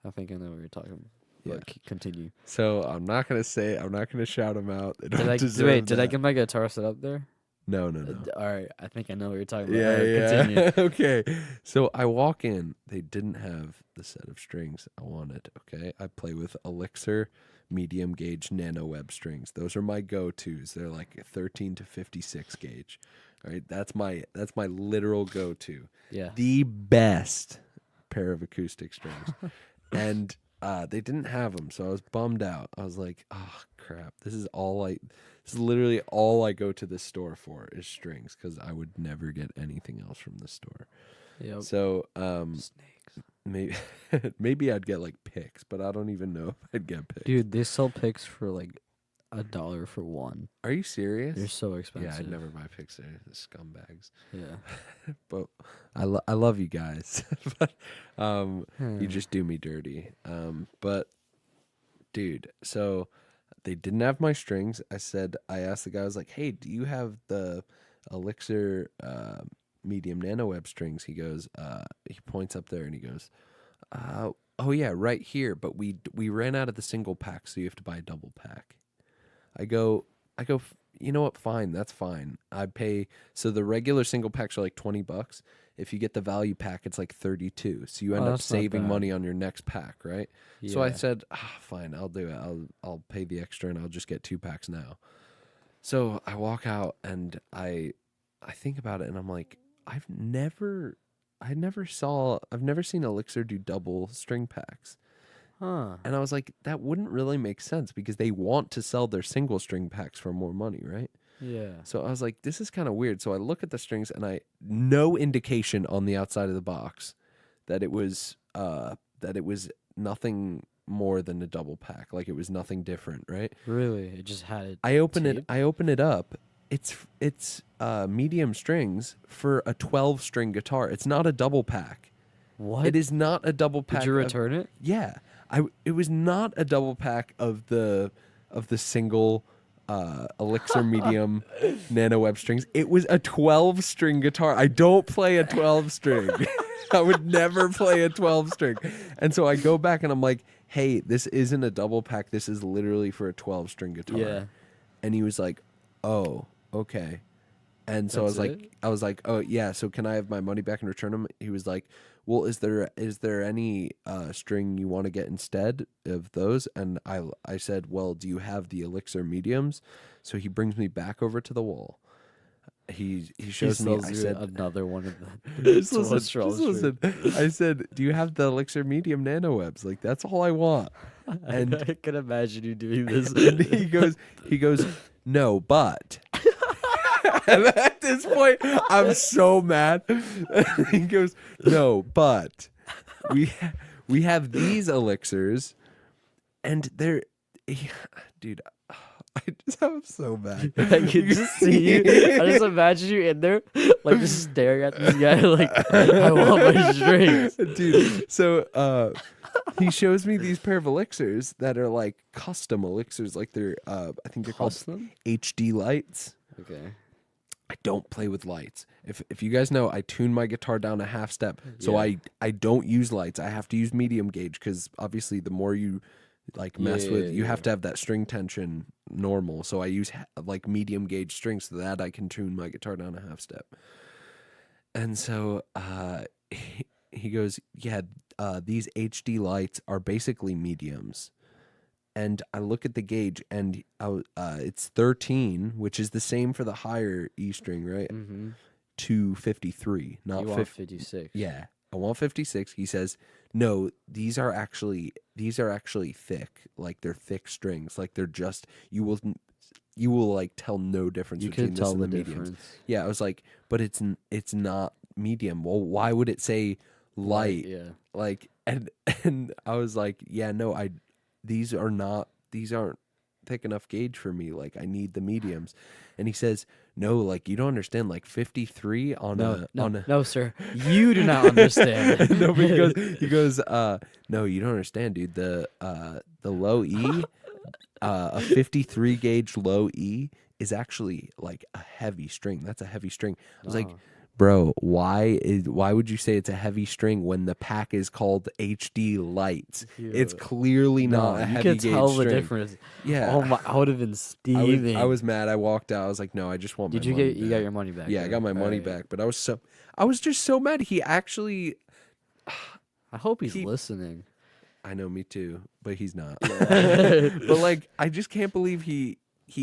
Speaker 2: I think I know what you're talking about.
Speaker 1: Yeah.
Speaker 2: But continue.
Speaker 1: So I'm not gonna shout them out. They don't
Speaker 2: Did I
Speaker 1: deserve
Speaker 2: Did I
Speaker 1: that.
Speaker 2: get my guitar set up there?
Speaker 1: No, no, no.
Speaker 2: All right, I think I know what you're talking about.
Speaker 1: Yeah,
Speaker 2: All right,
Speaker 1: yeah.
Speaker 2: continue.
Speaker 1: Okay. So I walk in. They didn't have the set of strings I wanted. Okay. I play with Elixir medium gauge nano web strings. Those are my go-tos. They're like 13 to 56 gauge. All right. That's my literal go-to.
Speaker 2: Yeah.
Speaker 1: The best pair of acoustic strings. And they didn't have them, so I was bummed out. I was like, "Oh crap! This is literally all I go to this store for is strings because I would never get anything else from this store."
Speaker 2: Yep.
Speaker 1: So
Speaker 2: Snakes.
Speaker 1: maybe maybe I'd get like picks, but I don't even know if I'd get picks.
Speaker 2: Dude, they sell picks for like $1 for one.
Speaker 1: Are you serious?
Speaker 2: They're so expensive.
Speaker 1: Yeah, I'd never buy picks. They're the scumbags.
Speaker 2: Yeah.
Speaker 1: But I love you guys, but you
Speaker 2: Hmm.
Speaker 1: just do me dirty. But dude, so they didn't have my strings. I asked the guy, I was like, "Hey, do you have the Elixir medium nano web strings?" He goes, he points up there and he goes, "Oh yeah, right here. But we ran out of the single pack, so you have to buy a double pack." I go, You know what? Fine, that's fine. I pay. So the regular single packs are like $20. If you get the value pack, it's like 32. So you end
Speaker 2: Oh,
Speaker 1: up
Speaker 2: that's not
Speaker 1: saving
Speaker 2: bad.
Speaker 1: money on your next pack, right? So I
Speaker 2: Yeah.
Speaker 1: said, fine, I'll do it. I'll pay the extra and I'll just get 2 packs now. So I walk out and I think about it and I'm like, I've never seen Elixir do double string packs.
Speaker 2: Huh.
Speaker 1: And I was like, that wouldn't really make sense because they want to sell their single string packs for more money, right?
Speaker 2: Yeah.
Speaker 1: So I was like, this is kind of weird. So I look at the strings and no indication on the outside of the box that it was nothing more than a double pack. Like it was nothing different, right?
Speaker 2: Really? It just had it.
Speaker 1: I open
Speaker 2: tape?
Speaker 1: it up. It's medium strings for a 12-string guitar. It's not a double pack.
Speaker 2: What?
Speaker 1: It is not a double pack.
Speaker 2: Did you return it?
Speaker 1: Yeah. It was not a double pack of the single Elixir medium nano web strings. It was a 12-string guitar. I don't play a 12-string. I would never play a 12-string. And so I go back and I'm like, "Hey, this isn't a double pack. This is literally for a 12-string guitar."
Speaker 2: Yeah.
Speaker 1: And he was like, "Oh, okay." And so
Speaker 2: That's
Speaker 1: I was like, "Oh yeah, so can I have my money back and return them?" He was like, "Well, is there any string you want to get instead of those?" And I said, "Well, do you have the Elixir mediums?" So he brings me back over to the wall. He shows me.
Speaker 2: sells
Speaker 1: I
Speaker 2: you
Speaker 1: said,
Speaker 2: another one of the.
Speaker 1: just listen. I said, "Do you have the Elixir medium nano webs? Like that's all I want." And
Speaker 2: I can imagine you doing this.
Speaker 1: and he goes, "No, but." And at this point, I'm so mad. He goes, "No, but we have these elixirs, and they're, dude, I'm so mad.
Speaker 2: I can just see you. I just imagine you in there, like just staring at this guy, like I want my strings.
Speaker 1: Dude. So he shows me these pair of elixirs that are like custom elixirs, like they're I think they're called
Speaker 2: Custom?
Speaker 1: HD lights.
Speaker 2: Okay.
Speaker 1: I don't play with lights. If you guys know, I tune my guitar down a half step, so
Speaker 2: Yeah.
Speaker 1: I don't use lights. I have to use medium gauge because obviously the more you like mess with, you have to have that string tension normal. So I use like medium gauge strings so that I can tune my guitar down a half step. And so he goes, "Yeah, these HD lights are basically mediums." And I look at the gauge, and it's 13, which is the same for the higher E string, right?
Speaker 2: Mm-hmm.
Speaker 1: To 53, not
Speaker 2: You
Speaker 1: 50.
Speaker 2: want 56.
Speaker 1: Yeah, I want 56. He says, "No, these are actually thick. Like they're thick strings. Like they're just you will like tell no difference
Speaker 2: You
Speaker 1: between
Speaker 2: can
Speaker 1: this
Speaker 2: tell
Speaker 1: and
Speaker 2: the
Speaker 1: the mediums."
Speaker 2: difference.
Speaker 1: Yeah, I was like, "But it's not medium. Well, why would it say light?"
Speaker 2: Yeah.
Speaker 1: Like and I was like, "Yeah, no, these aren't thick enough gauge for me. Like I need the mediums." And he says, "No, like you don't understand. Like 53 on a
Speaker 2: No, sir. You do not understand.
Speaker 1: no, but he goes, no, you don't understand, dude. The low E, a 53 gauge low E is actually like a heavy string. That's a heavy string." I was like,
Speaker 2: Oh.
Speaker 1: Bro, why would you say it's a heavy string when the pack is called HD Lights? It's
Speaker 2: Yeah.
Speaker 1: clearly not
Speaker 2: No,
Speaker 1: a
Speaker 2: you
Speaker 1: heavy
Speaker 2: can
Speaker 1: gauge
Speaker 2: tell the
Speaker 1: string.
Speaker 2: difference.
Speaker 1: Yeah,
Speaker 2: Oh my, I would have been
Speaker 1: I
Speaker 2: steaming.
Speaker 1: was mad. I walked out. I was like, no, I just want my
Speaker 2: Did you
Speaker 1: money
Speaker 2: get
Speaker 1: back.
Speaker 2: your money back
Speaker 1: Yeah, I
Speaker 2: though?
Speaker 1: got my
Speaker 2: All
Speaker 1: money
Speaker 2: right.
Speaker 1: back, but I was just so mad. He actually,
Speaker 2: I hope he's
Speaker 1: he,
Speaker 2: listening.
Speaker 1: I know, me too, but he's not.
Speaker 2: Yeah.
Speaker 1: But like, I just can't believe he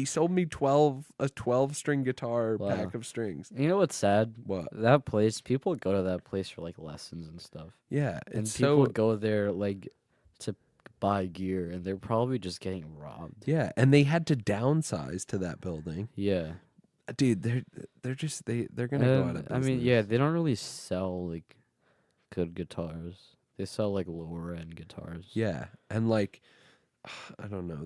Speaker 1: sold me a 12 string guitar
Speaker 2: Wow.
Speaker 1: pack of strings.
Speaker 2: You know what's sad?
Speaker 1: What?
Speaker 2: That place, people go to that place for like lessons and stuff.
Speaker 1: Yeah,
Speaker 2: And
Speaker 1: it's
Speaker 2: people
Speaker 1: so
Speaker 2: go there like to buy gear and they're probably just getting robbed.
Speaker 1: yeah, and they had to downsize to that building.
Speaker 2: Yeah.
Speaker 1: Dude, they're just they're gonna go out of
Speaker 2: And I
Speaker 1: business.
Speaker 2: mean, yeah, they don't really sell like good guitars. They sell like lower end guitars.
Speaker 1: Yeah, and like I don't know,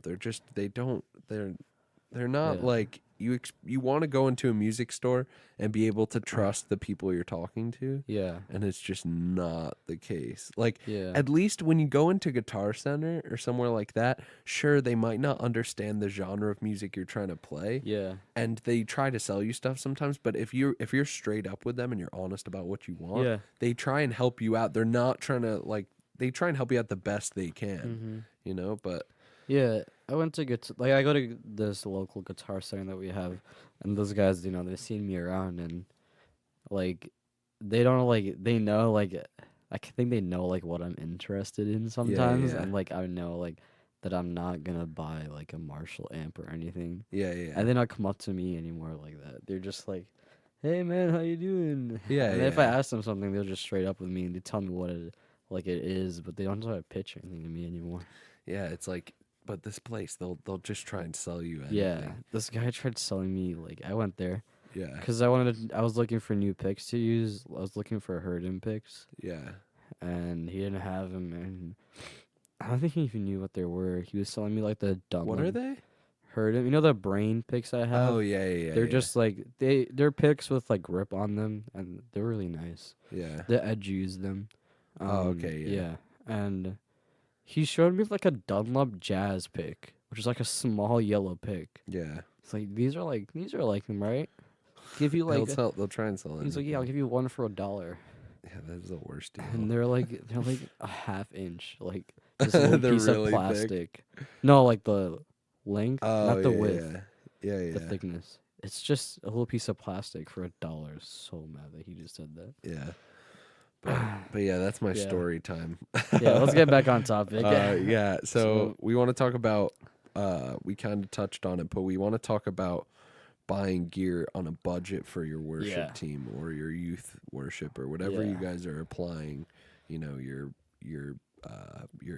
Speaker 1: they're not
Speaker 2: Yeah.
Speaker 1: like you want to go into a music store and be able to trust the people you're talking to,
Speaker 2: Yeah.
Speaker 1: and it's just not the case. Like
Speaker 2: Yeah.
Speaker 1: at least when you go into Guitar Center or somewhere like that, sure they might not understand the genre of music you're trying to play,
Speaker 2: Yeah.
Speaker 1: and they try to sell you stuff sometimes, but if you're straight up with them and you're honest about what you want,
Speaker 2: Yeah.
Speaker 1: they try and help you out. They're not trying to like they try and help you out the best they can,
Speaker 2: Mhm.
Speaker 1: but
Speaker 2: Yeah, I went to I go to this local guitar center that we have, and those guys, they've seen me around, and like, they don't they know think they know like what I'm interested in sometimes,
Speaker 1: yeah.
Speaker 2: and like I know like that I'm not gonna buy like a Marshall amp or anything,
Speaker 1: Yeah, yeah.
Speaker 2: and they don't come up to me anymore like that. They're just like, "Hey man, how you doing?"
Speaker 1: Yeah,
Speaker 2: And then if I
Speaker 1: yeah.
Speaker 2: ask them something, they'll just straight up with me and they tell me what it is, but they don't try to pitch anything to me anymore.
Speaker 1: Yeah, it's like but this place they'll just try and sell you
Speaker 2: Yeah,
Speaker 1: anything.
Speaker 2: this guy tried selling me like I went there
Speaker 1: Yeah.
Speaker 2: because I was looking for new picks to use. I was looking for Herden picks,
Speaker 1: Yeah.
Speaker 2: and he didn't have them, and I don't think he even knew what they were. He was selling me like the
Speaker 1: What are
Speaker 2: Dunlop
Speaker 1: they?
Speaker 2: Herden. You know the brain picks I have.
Speaker 1: Oh, yeah, yeah, yeah.
Speaker 2: They're
Speaker 1: Yeah.
Speaker 2: just like they're picks with like grip on them, and they're really nice.
Speaker 1: Yeah.
Speaker 2: The Edge used them.
Speaker 1: Oh, okay, yeah.
Speaker 2: and he showed me like a Dunlop Jazz pick, which is like a small yellow pick.
Speaker 1: Yeah.
Speaker 2: It's like these are like them, right? Give you like
Speaker 1: They'll try and sell it.
Speaker 2: he's like, yeah, I'll give you one for $1,
Speaker 1: Yeah, that's the worst deal.
Speaker 2: and they're like a half inch, like this little
Speaker 1: They're
Speaker 2: piece
Speaker 1: really
Speaker 2: of plastic. No, like the length,
Speaker 1: Oh,
Speaker 2: not the
Speaker 1: yeah,
Speaker 2: width,
Speaker 1: yeah. Yeah,
Speaker 2: the
Speaker 1: yeah.
Speaker 2: thickness. It's just a little piece of plastic for $1. So mad that he just said that.
Speaker 1: Yeah. But yeah, that's my
Speaker 2: Yeah.
Speaker 1: story time.
Speaker 2: Yeah, let's get back on topic.
Speaker 1: Yeah, so
Speaker 2: So-
Speaker 1: we want to talk about we kind of touched on it, but we want to talk about buying gear on a budget for your worship
Speaker 2: Yeah.
Speaker 1: team or your youth worship or whatever you
Speaker 2: Yeah.
Speaker 1: guys are applying, your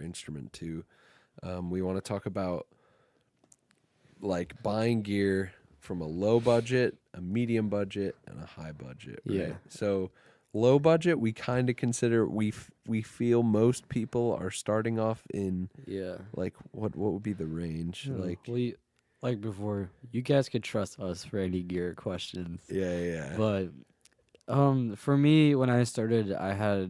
Speaker 1: instrument to. We want to talk about like buying gear from a low budget, a medium budget, and a high budget. Right?
Speaker 2: Yeah.
Speaker 1: So low budget, we kind of consider we feel most people are starting off in
Speaker 2: Yeah.
Speaker 1: like what would be the range? Like
Speaker 2: Like before, you guys could trust us for any gear questions.
Speaker 1: yeah.
Speaker 2: But for me, when I started, I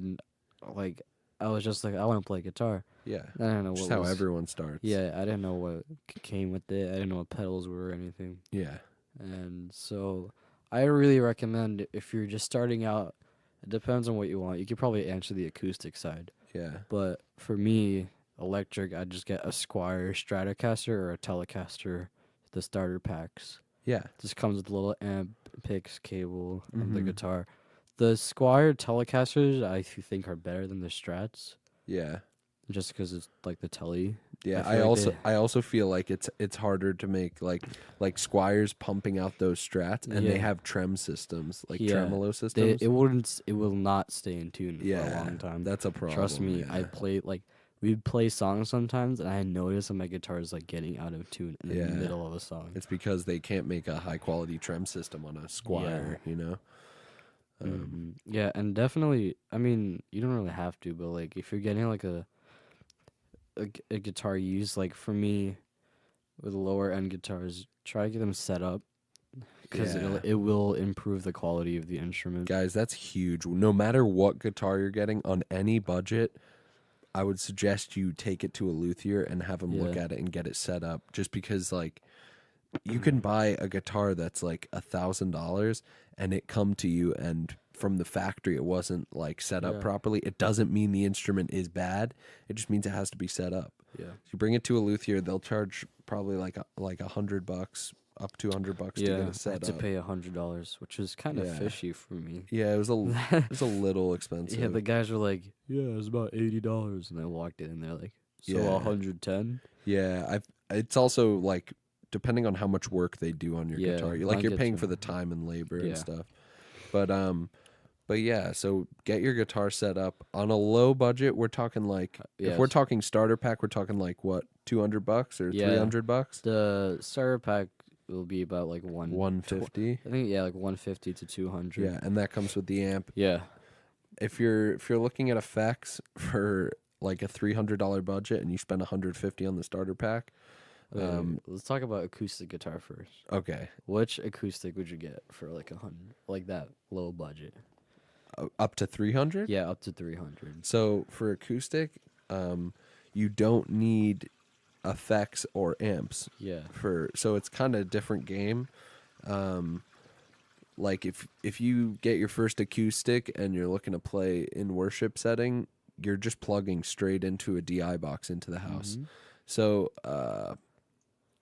Speaker 2: was just like, I want to play guitar.
Speaker 1: Yeah.
Speaker 2: I don't know
Speaker 1: Just
Speaker 2: what
Speaker 1: how
Speaker 2: was.
Speaker 1: everyone starts.
Speaker 2: Yeah, I didn't know what came with it. I didn't know what pedals were or anything.
Speaker 1: Yeah.
Speaker 2: And so I really recommend if you're just starting out, it depends on what you want. You could probably answer the acoustic side.
Speaker 1: Yeah.
Speaker 2: But for me, electric, I'd just get a Squier Stratocaster or a Telecaster, the starter packs.
Speaker 1: Yeah.
Speaker 2: Just comes with a little amp, picks, cable, and the
Speaker 1: Mhm.
Speaker 2: guitar. The Squier Telecasters, I think, are better than the Strats,
Speaker 1: Yeah.
Speaker 2: just because it's like the Tele.
Speaker 1: Yeah,
Speaker 2: I feel like
Speaker 1: I also feel like it's harder to make like Squire's pumping out those strats and they
Speaker 2: Yeah.
Speaker 1: have trem systems, like
Speaker 2: Yeah.
Speaker 1: tremolo systems.
Speaker 2: It will not stay in tune for
Speaker 1: yeah,
Speaker 2: a long time.
Speaker 1: that's a problem.
Speaker 2: Trust me,
Speaker 1: yeah.
Speaker 2: I play we'd play songs sometimes, and I noticed that my guitar is like getting out of tune in
Speaker 1: Yeah.
Speaker 2: the middle of a song.
Speaker 1: It's because they can't make a high quality trem system on a Squire, you know.
Speaker 2: Yeah, and definitely, I mean, you don't really have to, but like if you're getting like a guitar used, like for me, with lower end guitars, try to get them set up because
Speaker 1: Yeah.
Speaker 2: it will improve the quality of the instrument.
Speaker 1: Guys, that's huge. No matter what guitar you're getting on any budget, I would suggest you take it to a luthier and have him look
Speaker 2: Yeah.
Speaker 1: at it and get it set up. Just because, like, you can buy a guitar that's like $1,000 and it come to you and from the factory it wasn't like set up
Speaker 2: Yeah.
Speaker 1: properly, it doesn't mean the instrument is bad. It just means it has to be set up.
Speaker 2: Yeah.
Speaker 1: You bring it to a luthier, they'll charge probably like $100, up to $100 to get
Speaker 2: Yeah.
Speaker 1: it
Speaker 2: I had
Speaker 1: set
Speaker 2: to
Speaker 1: up.
Speaker 2: pay $100, which is kind of
Speaker 1: Yeah.
Speaker 2: fishy for me.
Speaker 1: Yeah, it was a little expensive.
Speaker 2: Yeah, the guys were like, "Yeah, it's about $80," and I walked in and they're like, "So
Speaker 1: Yeah.
Speaker 2: 110?"
Speaker 1: Yeah, it's also like depending on how much work they do on your
Speaker 2: Yeah,
Speaker 1: guitar.
Speaker 2: I
Speaker 1: You're
Speaker 2: get
Speaker 1: paying
Speaker 2: you.
Speaker 1: for the time and labor and
Speaker 2: Yeah.
Speaker 1: stuff. But yeah, so get your guitar set up on a low budget. We're talking like if we're
Speaker 2: Yes.
Speaker 1: talking starter pack, we're talking like what, $200 or
Speaker 2: Yeah.
Speaker 1: $300?
Speaker 2: The starter pack will be about like
Speaker 1: 150.
Speaker 2: I think like 150 to 200.
Speaker 1: Yeah, and that comes with the amp.
Speaker 2: Yeah.
Speaker 1: If you're looking at effects for like a $300 budget and you spend 150 on the starter pack,
Speaker 2: Let's talk about acoustic guitar first.
Speaker 1: okay,
Speaker 2: Which acoustic would you get for like 100, like that low budget?
Speaker 1: up to 300?
Speaker 2: Yeah, up to 300.
Speaker 1: So for acoustic, you don't need effects or amps
Speaker 2: Yeah.
Speaker 1: so it's kind of a different game. Like if you get your first acoustic and you're looking to play in worship setting, you're just plugging straight into a DI box into the house. So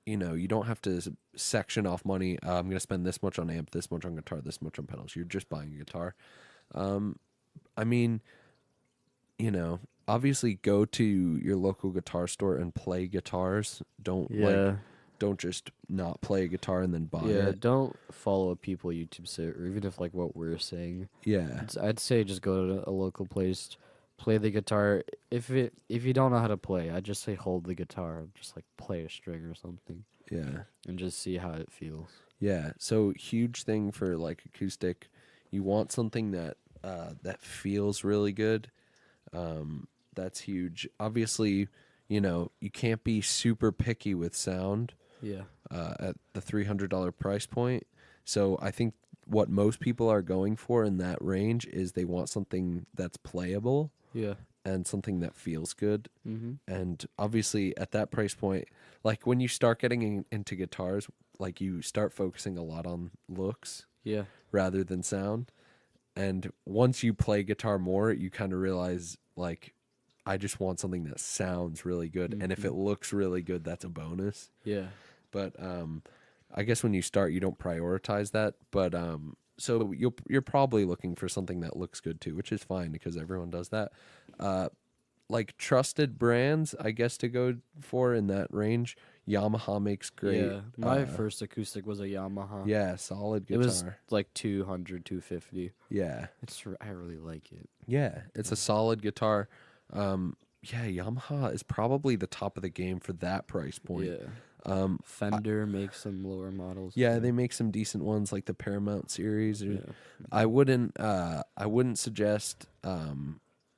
Speaker 1: you don't have to section off money. I'm going to spend this much on amp, this much on guitar, this much on pedals. You're just buying a guitar. I mean, obviously go to your local guitar store and play guitars. Don't just not play a guitar and then buy it.
Speaker 2: Don't follow what people YouTube say, or even if like what we're saying.
Speaker 1: Yeah.
Speaker 2: I'd say just go to a local place, play the guitar. If you don't know how to play, I'd just say hold the guitar, just like play a string or something,
Speaker 1: Yeah.
Speaker 2: and just see how it feels.
Speaker 1: Yeah. So huge thing for like acoustic, you want something that feels really good. That's huge. Obviously, you can't be super picky with sound.
Speaker 2: Yeah.
Speaker 1: At the $300 price point. So I think what most people are going for in that range is they want something that's playable
Speaker 2: Yeah.
Speaker 1: and something that feels good.
Speaker 2: Mm-hmm.
Speaker 1: And obviously at that price point, like when you start getting into guitars, like you start focusing a lot on looks
Speaker 2: Yeah.
Speaker 1: rather than sound. And once you play guitar more, you kind of realize like I just want something that sounds really good. And if it looks really good, that's a bonus.
Speaker 2: Yeah.
Speaker 1: But I guess when you start, you don't prioritize that. But so you're probably looking for something that looks good too, which is fine because everyone does that. Like trusted brands, I guess to go for in that range. Yamaha makes great.
Speaker 2: Yeah. My first acoustic was a Yamaha.
Speaker 1: Yeah, solid guitar.
Speaker 2: It was like 200, 250.
Speaker 1: Yeah,
Speaker 2: I really like it.
Speaker 1: yeah, it's a solid guitar. Yeah, Yamaha is probably the top of the game for that price point.
Speaker 2: Yeah. Fender makes some lower models.
Speaker 1: Yeah,
Speaker 2: too.
Speaker 1: they make some decent ones like the Paramount series. Or,
Speaker 2: Yeah.
Speaker 1: I wouldn't suggest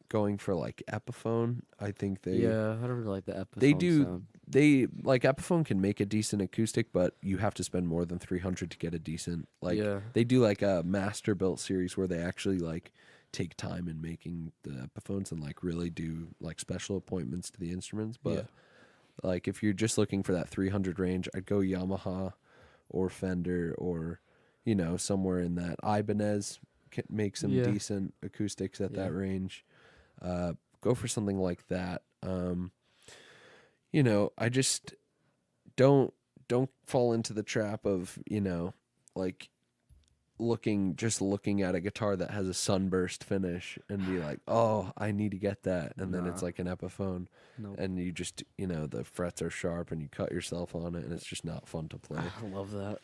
Speaker 1: going for like Epiphone. I think
Speaker 2: I don't really like the Epiphone
Speaker 1: they do
Speaker 2: sound.
Speaker 1: they like Epiphone can make a decent acoustic, but you have to spend more than 300 to get a decent. Like
Speaker 2: Yeah.
Speaker 1: they do like a master built series where they actually like take time in making the Epiphones and like really do like special appointments to the instruments. But like if you're just looking for that 300 range, I'd go Yamaha or Fender or somewhere in that. Ibanez can make some decent acoustics at that range. Go for something like that. I just don't fall into the trap of like looking at a guitar that has a sunburst finish and be like, oh, I need to get that, and then it's like an Epiphone.
Speaker 2: Nope.
Speaker 1: And you just the frets are sharp and you cut yourself on it and it's just not fun to play.
Speaker 2: I love that.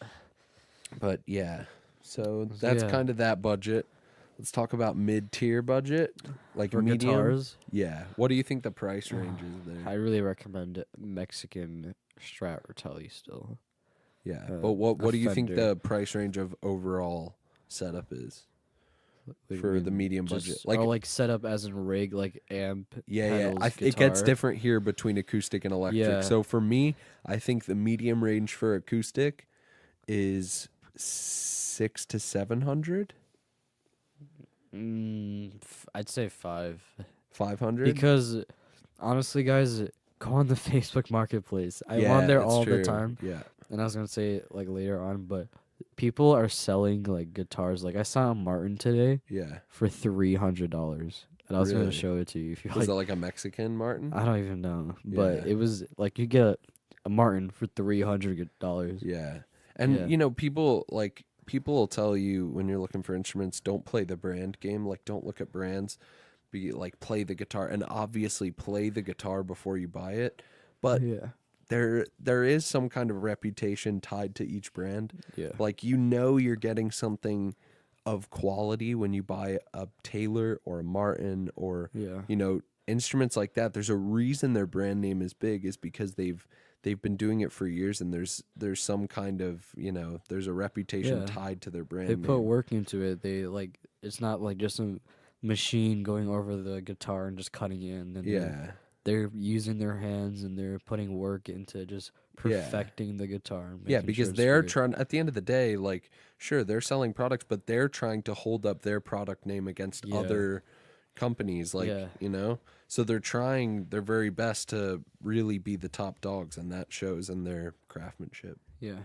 Speaker 1: But yeah, so that's kind of that budget. Let's talk about mid-tier budget, like
Speaker 2: For
Speaker 1: medium.
Speaker 2: guitars,
Speaker 1: Yeah, what do you think the price range is there?
Speaker 2: I really recommend Mexican Strat or Telly still.
Speaker 1: Yeah, but what
Speaker 2: a
Speaker 1: do you think
Speaker 2: Fender.
Speaker 1: the price range of overall setup is
Speaker 2: What do you
Speaker 1: for the
Speaker 2: mean?
Speaker 1: medium
Speaker 2: Just-
Speaker 1: budget?
Speaker 2: like set up as in rig, like amp.
Speaker 1: Yeah,
Speaker 2: pedals,
Speaker 1: it gets
Speaker 2: guitar.
Speaker 1: different here between acoustic and electric.
Speaker 2: Yeah.
Speaker 1: So for me, I think the medium range for acoustic is 600 to 700,
Speaker 2: I'd say 5.
Speaker 1: 500.
Speaker 2: Because honestly, guys, go on the Facebook Marketplace. I'm
Speaker 1: Yeah,
Speaker 2: on there
Speaker 1: that's
Speaker 2: all
Speaker 1: true.
Speaker 2: the time,
Speaker 1: Yeah,
Speaker 2: and I was gonna say it like later on, but people are selling like guitars. Like I saw a Martin today
Speaker 1: Yeah.
Speaker 2: for $300, and I was gonna
Speaker 1: Really?
Speaker 2: show it to you if you
Speaker 1: Was
Speaker 2: like.
Speaker 1: it like a Mexican Martin?
Speaker 2: I don't even know, but
Speaker 1: Yeah.
Speaker 2: it was like you get a Martin for $300.
Speaker 1: Yeah. And
Speaker 2: Yeah,
Speaker 1: people will tell you when you're looking for instruments, don't play the brand game. Like don't look at brands. Be like play the guitar and obviously play the guitar before you buy it. But
Speaker 2: yeah,
Speaker 1: there is some kind of reputation tied to each brand.
Speaker 2: yeah,
Speaker 1: Like you're getting something of quality when you buy a Taylor or a Martin or
Speaker 2: yeah,
Speaker 1: instruments like that. There's a reason their brand name is big is because they've been doing it for years and there's some kind of, there's a reputation
Speaker 2: yeah.
Speaker 1: tied to their
Speaker 2: They
Speaker 1: brand
Speaker 2: put
Speaker 1: name.
Speaker 2: work into it. They like it's not like just a machine going over the guitar and just cutting it in. And
Speaker 1: Yeah.
Speaker 2: they're using their hands and they're putting work into just
Speaker 1: Yeah.
Speaker 2: perfecting the guitar. And
Speaker 1: Yeah,
Speaker 2: making
Speaker 1: because
Speaker 2: sure it's
Speaker 1: they're
Speaker 2: great.
Speaker 1: trying at the end of the day, like sure, they're selling products, but they're trying to hold up their product name against
Speaker 2: Yeah.
Speaker 1: other companies like,
Speaker 2: Yeah.
Speaker 1: So they're trying their very best to really be the top dogs and that shows in their craftsmanship.
Speaker 2: Yeah.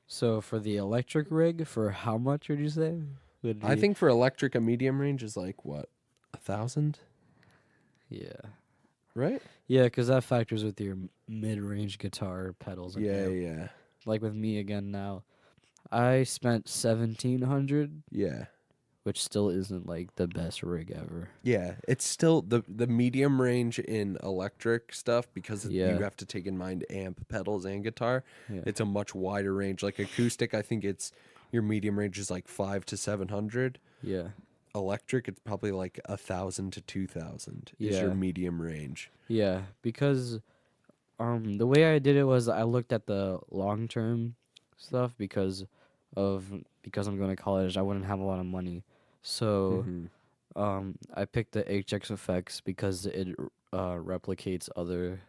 Speaker 2: So for the electric rig, for how much would you say?
Speaker 1: I think for electric a medium range is like what, 1,000,
Speaker 2: Yeah.
Speaker 1: right?
Speaker 2: Yeah, because that factors with your mid-range guitar pedals. And
Speaker 1: Yeah,
Speaker 2: amp.
Speaker 1: yeah.
Speaker 2: Like with me again now, I spent 1,700,
Speaker 1: Yeah.
Speaker 2: which still isn't like the best rig ever.
Speaker 1: Yeah, it's still the medium range in electric stuff because
Speaker 2: Yeah.
Speaker 1: you have to take in mind amp, pedals, and guitar.
Speaker 2: Yeah.
Speaker 1: It's a much wider range. Like acoustic, I think your medium range is like 500 to 700.
Speaker 2: Yeah.
Speaker 1: Electric, it's probably like 1,000 to 2,000 is your
Speaker 2: Yeah.
Speaker 1: medium range.
Speaker 2: Yeah, because the way I did it was I looked at the long-term stuff because I'm going to college, I wouldn't have a lot of money. So, I picked the HX Effects because it replicates other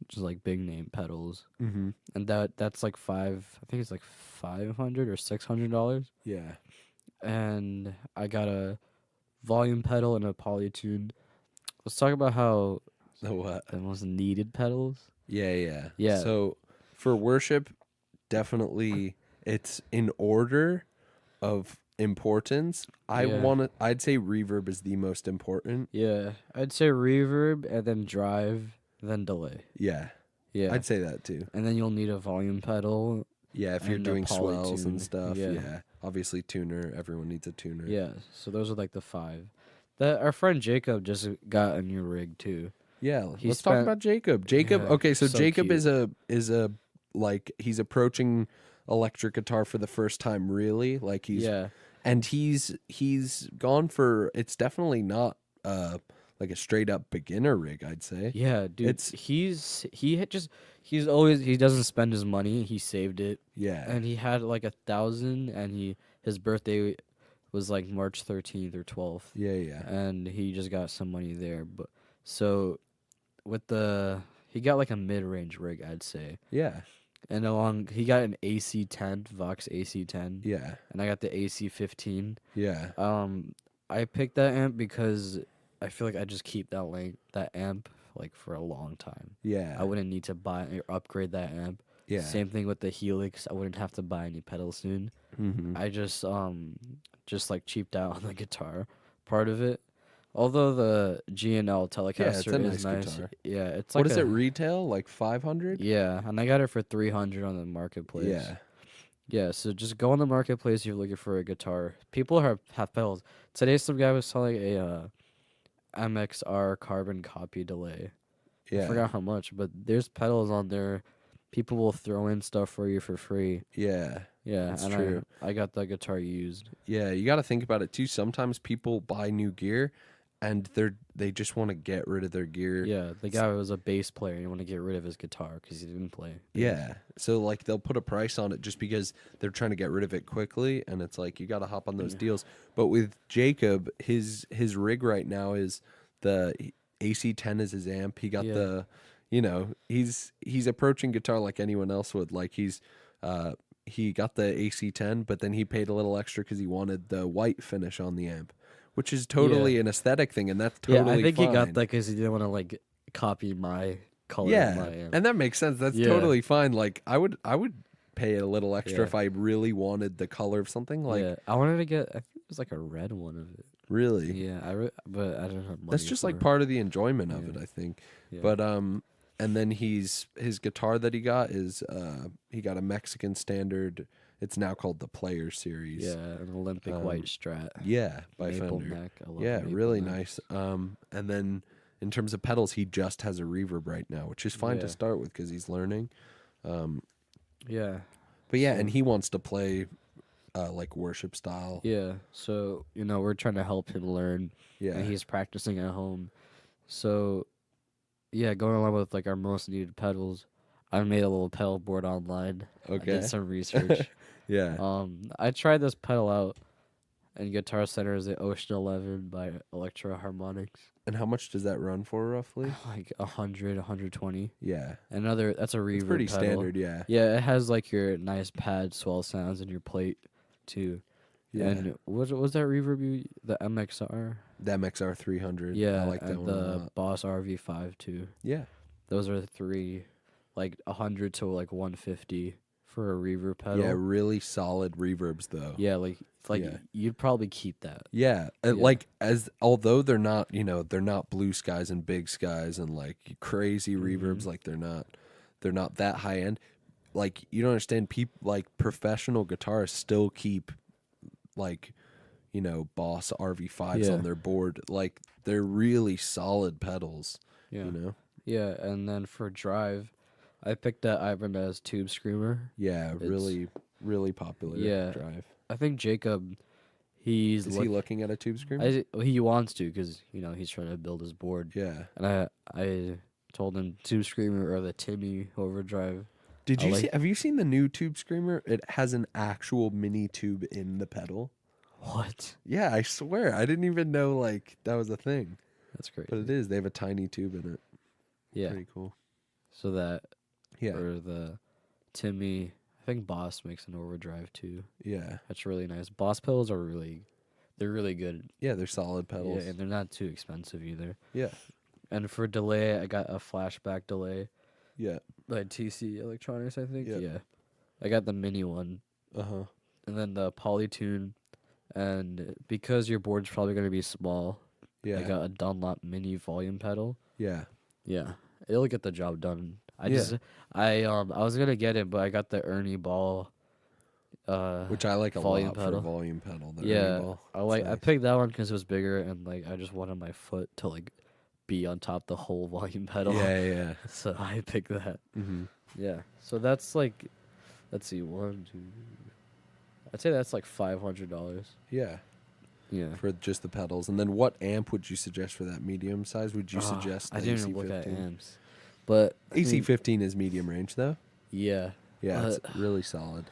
Speaker 2: just like big name pedals.
Speaker 1: Mm-hmm.
Speaker 2: And that's like I think it's like $500 or $600.
Speaker 1: Yeah.
Speaker 2: And I got a volume pedal and a polytune. Let's talk about how
Speaker 1: So what?
Speaker 2: the most needed pedals.
Speaker 1: Yeah, yeah.
Speaker 2: Yeah.
Speaker 1: So for worship, definitely it's in order of importance.
Speaker 2: Yeah.
Speaker 1: I'd say reverb is the most important.
Speaker 2: Yeah, I'd say reverb and then drive, then delay.
Speaker 1: Yeah.
Speaker 2: Yeah,
Speaker 1: I'd say that too.
Speaker 2: and then you'll need a volume pedal.
Speaker 1: Yeah, if you're
Speaker 2: And a
Speaker 1: doing swells
Speaker 2: polytune.
Speaker 1: and stuff.
Speaker 2: Yeah.
Speaker 1: Yeah. Obviously tuner, everyone needs a tuner.
Speaker 2: Yeah, so those are like the five. That our friend Jacob just got a new rig too.
Speaker 1: Yeah,
Speaker 2: He
Speaker 1: let's talk
Speaker 2: spent-
Speaker 1: about Jacob. Jacob,
Speaker 2: Yeah,
Speaker 1: okay, so
Speaker 2: so
Speaker 1: Jacob
Speaker 2: cute.
Speaker 1: is a like he's approaching electric guitar for the first time really. Like he's gone for it's definitely not like a straight up beginner rig, I'd say.
Speaker 2: Yeah, dude.
Speaker 1: It's-
Speaker 2: He doesn't spend his money. He saved it,
Speaker 1: Yeah.
Speaker 2: and he had like 1,000, and his birthday was like March 13th or 12th.
Speaker 1: Yeah, yeah.
Speaker 2: And he just got some money there. But so he got like a mid-range rig, I'd say.
Speaker 1: Yeah.
Speaker 2: And he got an AC10, Vox AC10,
Speaker 1: Yeah.
Speaker 2: and I got the AC15.
Speaker 1: Yeah.
Speaker 2: I picked that amp because I feel like I just keep that amp like for a long time.
Speaker 1: Yeah.
Speaker 2: I wouldn't need to buy or upgrade that amp.
Speaker 1: Yeah.
Speaker 2: Same thing with the Helix. I wouldn't have to buy any pedals soon.
Speaker 1: Mm-hmm.
Speaker 2: I just like cheaped out on the guitar part of it. Although the G&L Telecaster
Speaker 1: it's a
Speaker 2: is
Speaker 1: nice
Speaker 2: nice.
Speaker 1: guitar.
Speaker 2: Yeah, it's
Speaker 1: What
Speaker 2: like
Speaker 1: does it retail? Like 500?
Speaker 2: Yeah, and I got it for 300 on the marketplace.
Speaker 1: Yeah.
Speaker 2: Yeah, so just go on the marketplace if you're looking for a guitar. People have pedals. Today some guy was selling a MXR carbon copy delay. I
Speaker 1: Yeah.
Speaker 2: forgot how much, but there's pedals on there. People will throw in stuff for you for free.
Speaker 1: Yeah.
Speaker 2: Yeah,
Speaker 1: That's
Speaker 2: and
Speaker 1: true.
Speaker 2: I got the guitar used.
Speaker 1: Yeah, you got to think about it too. Sometimes people buy new gear and they just want to get rid of their gear.
Speaker 2: Yeah, the guy was a bass player and he wanted to get rid of his guitar because he didn't play.
Speaker 1: Yeah. So like they'll put a price on it just because they're trying to get rid of it quickly and it's like you got to hop on those deals. But with Jacob, his rig right now is the AC10 is his amp. He got
Speaker 2: Yeah.
Speaker 1: he's approaching guitar like anyone else would. Like he got the AC10, but then he paid a little extra cuz he wanted the white finish on the amp, which is totally an aesthetic thing and that's totally
Speaker 2: Yeah, I think
Speaker 1: fine.
Speaker 2: he got that because he didn't want to like copy my color. of my
Speaker 1: Yeah,
Speaker 2: amp.
Speaker 1: and that makes sense. That's
Speaker 2: Yeah.
Speaker 1: totally fine. Like I would pay a little extra
Speaker 2: Yeah.
Speaker 1: if I really wanted the color of something. Like,
Speaker 2: yeah, I wanted to get. I think it was like a red one of it.
Speaker 1: really,
Speaker 2: Yeah, but I don't have money.
Speaker 1: that's just like
Speaker 2: for
Speaker 1: part of the enjoyment of it,
Speaker 2: Yeah.
Speaker 1: I think.
Speaker 2: Yeah.
Speaker 1: But and then his guitar that he got is he got a Mexican standard. It's now called the Player Series.
Speaker 2: Yeah, an Olympic white Strat.
Speaker 1: Yeah, by
Speaker 2: Maple
Speaker 1: Fender.
Speaker 2: neck. I love
Speaker 1: Yeah,
Speaker 2: maple
Speaker 1: really
Speaker 2: neck.
Speaker 1: nice. And then in terms of pedals, he just has a reverb right now, which is fine to
Speaker 2: Yeah.
Speaker 1: start with because he's learning.
Speaker 2: Yeah.
Speaker 1: But yeah,
Speaker 2: So-
Speaker 1: and he wants to play like worship style.
Speaker 2: Yeah. So, we're trying to help him learn.
Speaker 1: Yeah.
Speaker 2: And he's practicing at home. So, yeah, going along with like our most needed pedals, I made a little pedal board online. I
Speaker 1: Okay.
Speaker 2: did some research.
Speaker 1: Yeah.
Speaker 2: I tried this pedal out in Guitar Center's the Ocean 11 by Electro Harmonics.
Speaker 1: And how much does that run for roughly?
Speaker 2: Like 100, 120.
Speaker 1: Yeah.
Speaker 2: That's a reverb
Speaker 1: It's pretty
Speaker 2: pedal.
Speaker 1: standard, yeah.
Speaker 2: Yeah, it has like your nice pad swell sounds in your plate too.
Speaker 1: Yeah.
Speaker 2: And what was that reverb the MXR?
Speaker 1: The MXR 300.
Speaker 2: Yeah,
Speaker 1: I like that
Speaker 2: and
Speaker 1: one a
Speaker 2: the
Speaker 1: lot.
Speaker 2: Boss RV5 too.
Speaker 1: Yeah.
Speaker 2: Those are the three, like 100 to like 150 for a reverb pedal.
Speaker 1: Yeah, really solid reverbs though.
Speaker 2: Yeah, like
Speaker 1: Yeah.
Speaker 2: you'd probably keep that.
Speaker 1: Yeah, and
Speaker 2: Yeah.
Speaker 1: like although they're not, they're not blue skies and big skies and like crazy
Speaker 2: Mm-hmm.
Speaker 1: reverbs, like they're not that high end. Like you don't understand, people like professional guitarists still keep like Boss RV5s
Speaker 2: Yeah.
Speaker 1: on their board. Like they're really solid pedals.
Speaker 2: Yeah.
Speaker 1: You know.
Speaker 2: Yeah, and then for drive, I picked that Ibanez Tube Screamer.
Speaker 1: Yeah,
Speaker 2: It's-
Speaker 1: really, really popular.
Speaker 2: Yeah.
Speaker 1: Drive.
Speaker 2: I think Jacob,
Speaker 1: Is he looking at a tube screamer?
Speaker 2: he wants to because he's trying to build his board.
Speaker 1: Yeah.
Speaker 2: And I told him Tube Screamer or the Timmy Overdrive.
Speaker 1: Did
Speaker 2: I
Speaker 1: you
Speaker 2: like-
Speaker 1: see? Have you seen the new tube screamer? It has an actual mini tube in the pedal.
Speaker 2: What?
Speaker 1: Yeah, I swear. I didn't even know like that was a thing.
Speaker 2: That's great.
Speaker 1: But it is. They have a tiny tube in it.
Speaker 2: Yeah.
Speaker 1: Pretty cool.
Speaker 2: So that
Speaker 1: Yeah.
Speaker 2: or the Timmy, I think Boss makes an Overdrive too.
Speaker 1: Yeah.
Speaker 2: That's really nice. Boss pedals are they're really good.
Speaker 1: Yeah, they're solid pedals.
Speaker 2: Yeah, and they're not too expensive either.
Speaker 1: Yeah.
Speaker 2: And for delay, I got a flashback delay
Speaker 1: Yeah.
Speaker 2: by TC Electronics, I think.
Speaker 1: Yeah.
Speaker 2: Yeah. I got the mini one.
Speaker 1: Uh-huh.
Speaker 2: And then the Polytune. And because your board's probably going to be small,
Speaker 1: Yeah.
Speaker 2: I got a Dunlop mini volume pedal.
Speaker 1: Yeah.
Speaker 2: Yeah. It'll get the job done.
Speaker 1: Yeah.
Speaker 2: I was going to get it, but I got the Ernie Ball
Speaker 1: Which I like a
Speaker 2: volume
Speaker 1: lot for
Speaker 2: pedal.
Speaker 1: a volume pedal. The
Speaker 2: Yeah.
Speaker 1: Ernie Ball. It's
Speaker 2: I
Speaker 1: nice.
Speaker 2: picked that one cuz it was bigger and like I just wanted my foot to like be on top the whole volume pedal.
Speaker 1: Yeah, yeah.
Speaker 2: So I picked that.
Speaker 1: Mm-hmm.
Speaker 2: Yeah. So that's like, let's see, I'd say that's like $500.
Speaker 1: Yeah.
Speaker 2: Yeah.
Speaker 1: For just the pedals. And then what amp would you suggest for that medium size? Would you suggest
Speaker 2: I
Speaker 1: the
Speaker 2: didn't even look at
Speaker 1: AC15?
Speaker 2: amps, but I mean,
Speaker 1: AC15 is medium range though.
Speaker 2: Yeah.
Speaker 1: Yeah, it's really solid.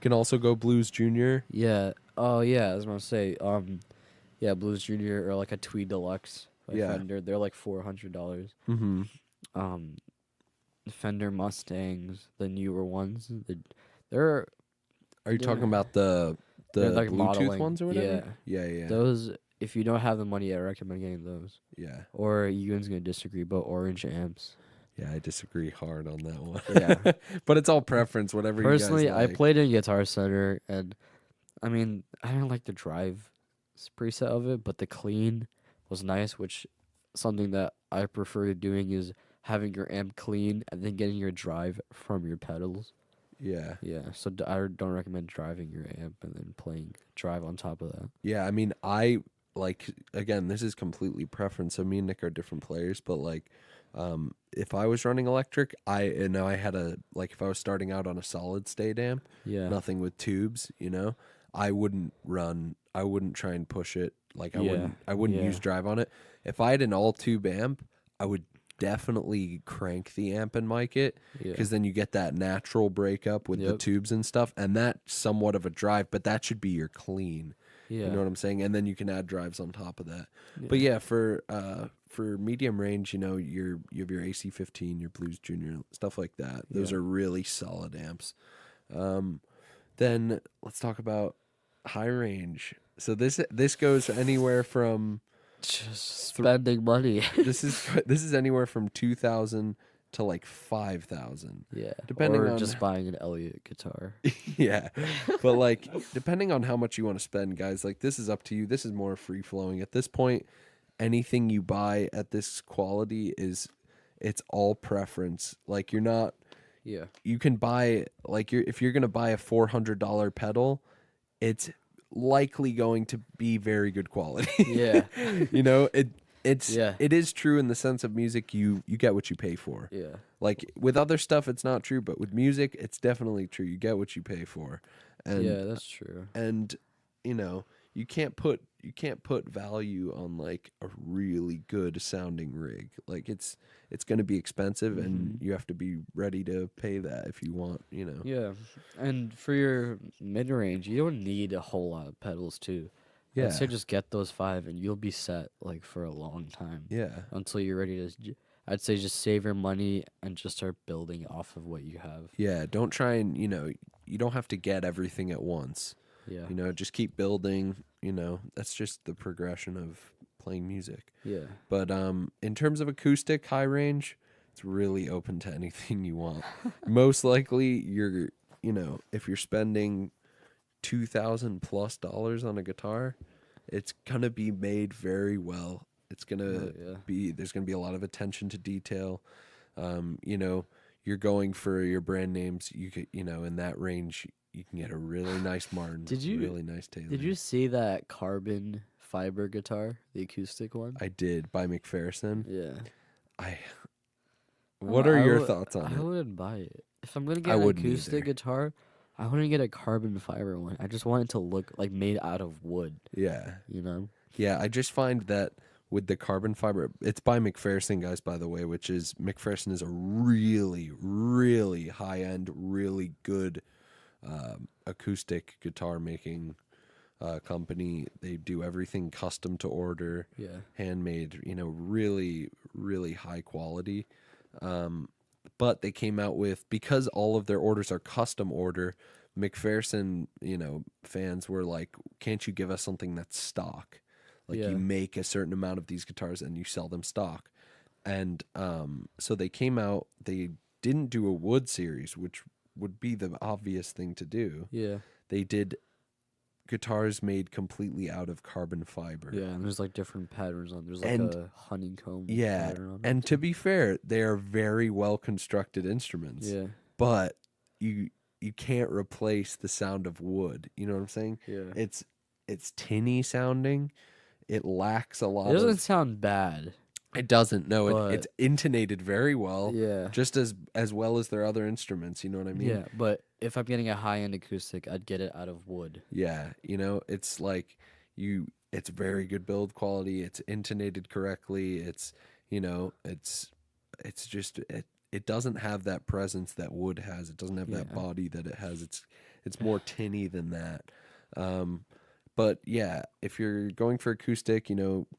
Speaker 1: Can also go Blues Junior.
Speaker 2: Yeah. Oh yeah. I was gonna say, yeah, Blues Junior or like a Tweed Deluxe by
Speaker 1: Yeah.
Speaker 2: Fender. They're like $400.
Speaker 1: Mm-hmm.
Speaker 2: Fender Mustangs, the newer ones, they're
Speaker 1: Are you talking
Speaker 2: Yeah.
Speaker 1: about the
Speaker 2: They're like
Speaker 1: Bluetooth
Speaker 2: modeling.
Speaker 1: ones or whatever? Yeah.
Speaker 2: those. If you don't have the money, I recommend getting those.
Speaker 1: Yeah.
Speaker 2: Or Ewan's gonna disagree, but orange amps.
Speaker 1: Yeah, I disagree hard on that one.
Speaker 2: Yeah.
Speaker 1: But it's all preference, whatever
Speaker 2: Personally,
Speaker 1: you guys like.
Speaker 2: I played in Guitar Center, and I mean, I don't like the drive preset of it, but the clean was nice. Which something that I prefer doing is having your amp clean and then getting your drive from your pedals.
Speaker 1: Yeah.
Speaker 2: Yeah, so I don't recommend driving your amp and then playing drive on top of that.
Speaker 1: Yeah, I mean, I like, again, this is completely preference. So me and Nick are different players, but like if I was running electric, I had if I was starting out on a solid state amp,
Speaker 2: Yeah,
Speaker 1: nothing with tubes, I wouldn't try and push it. Like I wouldn't
Speaker 2: Yeah.
Speaker 1: use drive on it. If I had an all tube amp, I would definitely crank the amp and mic it,
Speaker 2: yeah,
Speaker 1: because then you get that natural breakup with the
Speaker 2: Yep.
Speaker 1: tubes and stuff, and that's somewhat of a drive, but that should be your clean.
Speaker 2: yeah.
Speaker 1: You know what I'm saying? And then you can add drives on top of that.
Speaker 2: Yeah.
Speaker 1: But yeah, for medium range, you have your AC15, your Blues Junior, stuff like that. Those
Speaker 2: Yeah.
Speaker 1: are really solid amps. Then let's talk about high range. So this goes anywhere from
Speaker 2: Just spending money.
Speaker 1: this is anywhere from 2,000 to like 5,000,
Speaker 2: Yeah.
Speaker 1: depending
Speaker 2: Or
Speaker 1: on
Speaker 2: just buying an Elliott guitar.
Speaker 1: yeah. But like depending on how much you want to spend, guys, like this is up to you. This is more free flowing. At this point, anything you buy at this quality is it's all preference. Like you're not
Speaker 2: Yeah.
Speaker 1: you can buy like if you're gonna buy a $400 pedal, it's likely going to be very good quality.
Speaker 2: Yeah.
Speaker 1: You know, it's
Speaker 2: Yeah.
Speaker 1: it is true in the sense of music. You get what you pay for.
Speaker 2: Yeah.
Speaker 1: Like with other stuff, it's not true, but with music, it's definitely true. You get what you pay for, and
Speaker 2: Yeah, that's true.
Speaker 1: and you know you can't put value on like a really good sounding rig. Like it's going to be expensive, and
Speaker 2: Mhm.
Speaker 1: you have to be ready to pay that if you want. You know.
Speaker 2: Yeah. And for your mid range, you don't need a whole lot of pedals too. I'd
Speaker 1: Yeah.
Speaker 2: say just get those 5 and you'll be set like for a long time
Speaker 1: Yeah.
Speaker 2: until you're ready to I'd say just save your money and just start building off of what you have.
Speaker 1: Yeah. Don't try and you don't have to get everything at once.
Speaker 2: Yeah.
Speaker 1: Just keep building. That's just the progression of playing music.
Speaker 2: Yeah.
Speaker 1: But in terms of acoustic high range, it's really open to anything you want. Most likely, if you're spending $2,000+ on a guitar, it's gonna be made very well. It's gonna
Speaker 2: Oh, yeah.
Speaker 1: there's gonna be a lot of attention to detail. You're going for your brand names. You could, in that range, you can get a really nice Martin, really nice Taylor.
Speaker 2: Did you see that carbon fiber guitar, the acoustic one?
Speaker 1: I did by McPherson.
Speaker 2: Yeah.
Speaker 1: I. What are your thoughts on
Speaker 2: I
Speaker 1: it?
Speaker 2: wouldn't buy it. If I'm gonna
Speaker 1: I
Speaker 2: get an
Speaker 1: wouldn't
Speaker 2: acoustic
Speaker 1: either.
Speaker 2: guitar, I wouldn't get a carbon fiber one. I just want it to look like made out of wood.
Speaker 1: Yeah.
Speaker 2: You know?
Speaker 1: Yeah, I just find that with the carbon fiber, it's by McPherson, guys, by the way, which is McPherson is a really, really high end, really good acoustic guitar making company. They do everything custom to order,
Speaker 2: Yeah.
Speaker 1: handmade, really, really high quality. But they came out with, because all of their orders are custom order, McPherson, fans were like, can't you give us something that's stock? Like
Speaker 2: Yeah.
Speaker 1: you make a certain amount of these guitars and you sell them stock. And so they came out, they didn't do a wood series, which would be the obvious thing to do.
Speaker 2: Yeah.
Speaker 1: They did guitars made completely out of carbon fiber.
Speaker 2: Yeah, and there's like different patterns on. There's like
Speaker 1: And
Speaker 2: a honeycomb
Speaker 1: yeah,
Speaker 2: pattern on it.
Speaker 1: and to be fair, they are very well constructed instruments.
Speaker 2: Yeah.
Speaker 1: But you can't replace the sound of wood. You know what I'm saying?
Speaker 2: Yeah.
Speaker 1: It's tinny sounding. It lacks a lot
Speaker 2: It doesn't
Speaker 1: of.
Speaker 2: sound bad.
Speaker 1: It doesn't. No, it's
Speaker 2: but-
Speaker 1: intonated very well.
Speaker 2: Yeah.
Speaker 1: Just as well as their other instruments. You know what I mean?
Speaker 2: Yeah, but if I'm getting a high end acoustic, I'd get it out of wood.
Speaker 1: Yeah. It's like it's very good build quality. It's intonated correctly. It's just it doesn't have that presence that wood has. It doesn't have that
Speaker 2: Yeah.
Speaker 1: body that it has. It's more tinny than that. But yeah, if you're going for acoustic,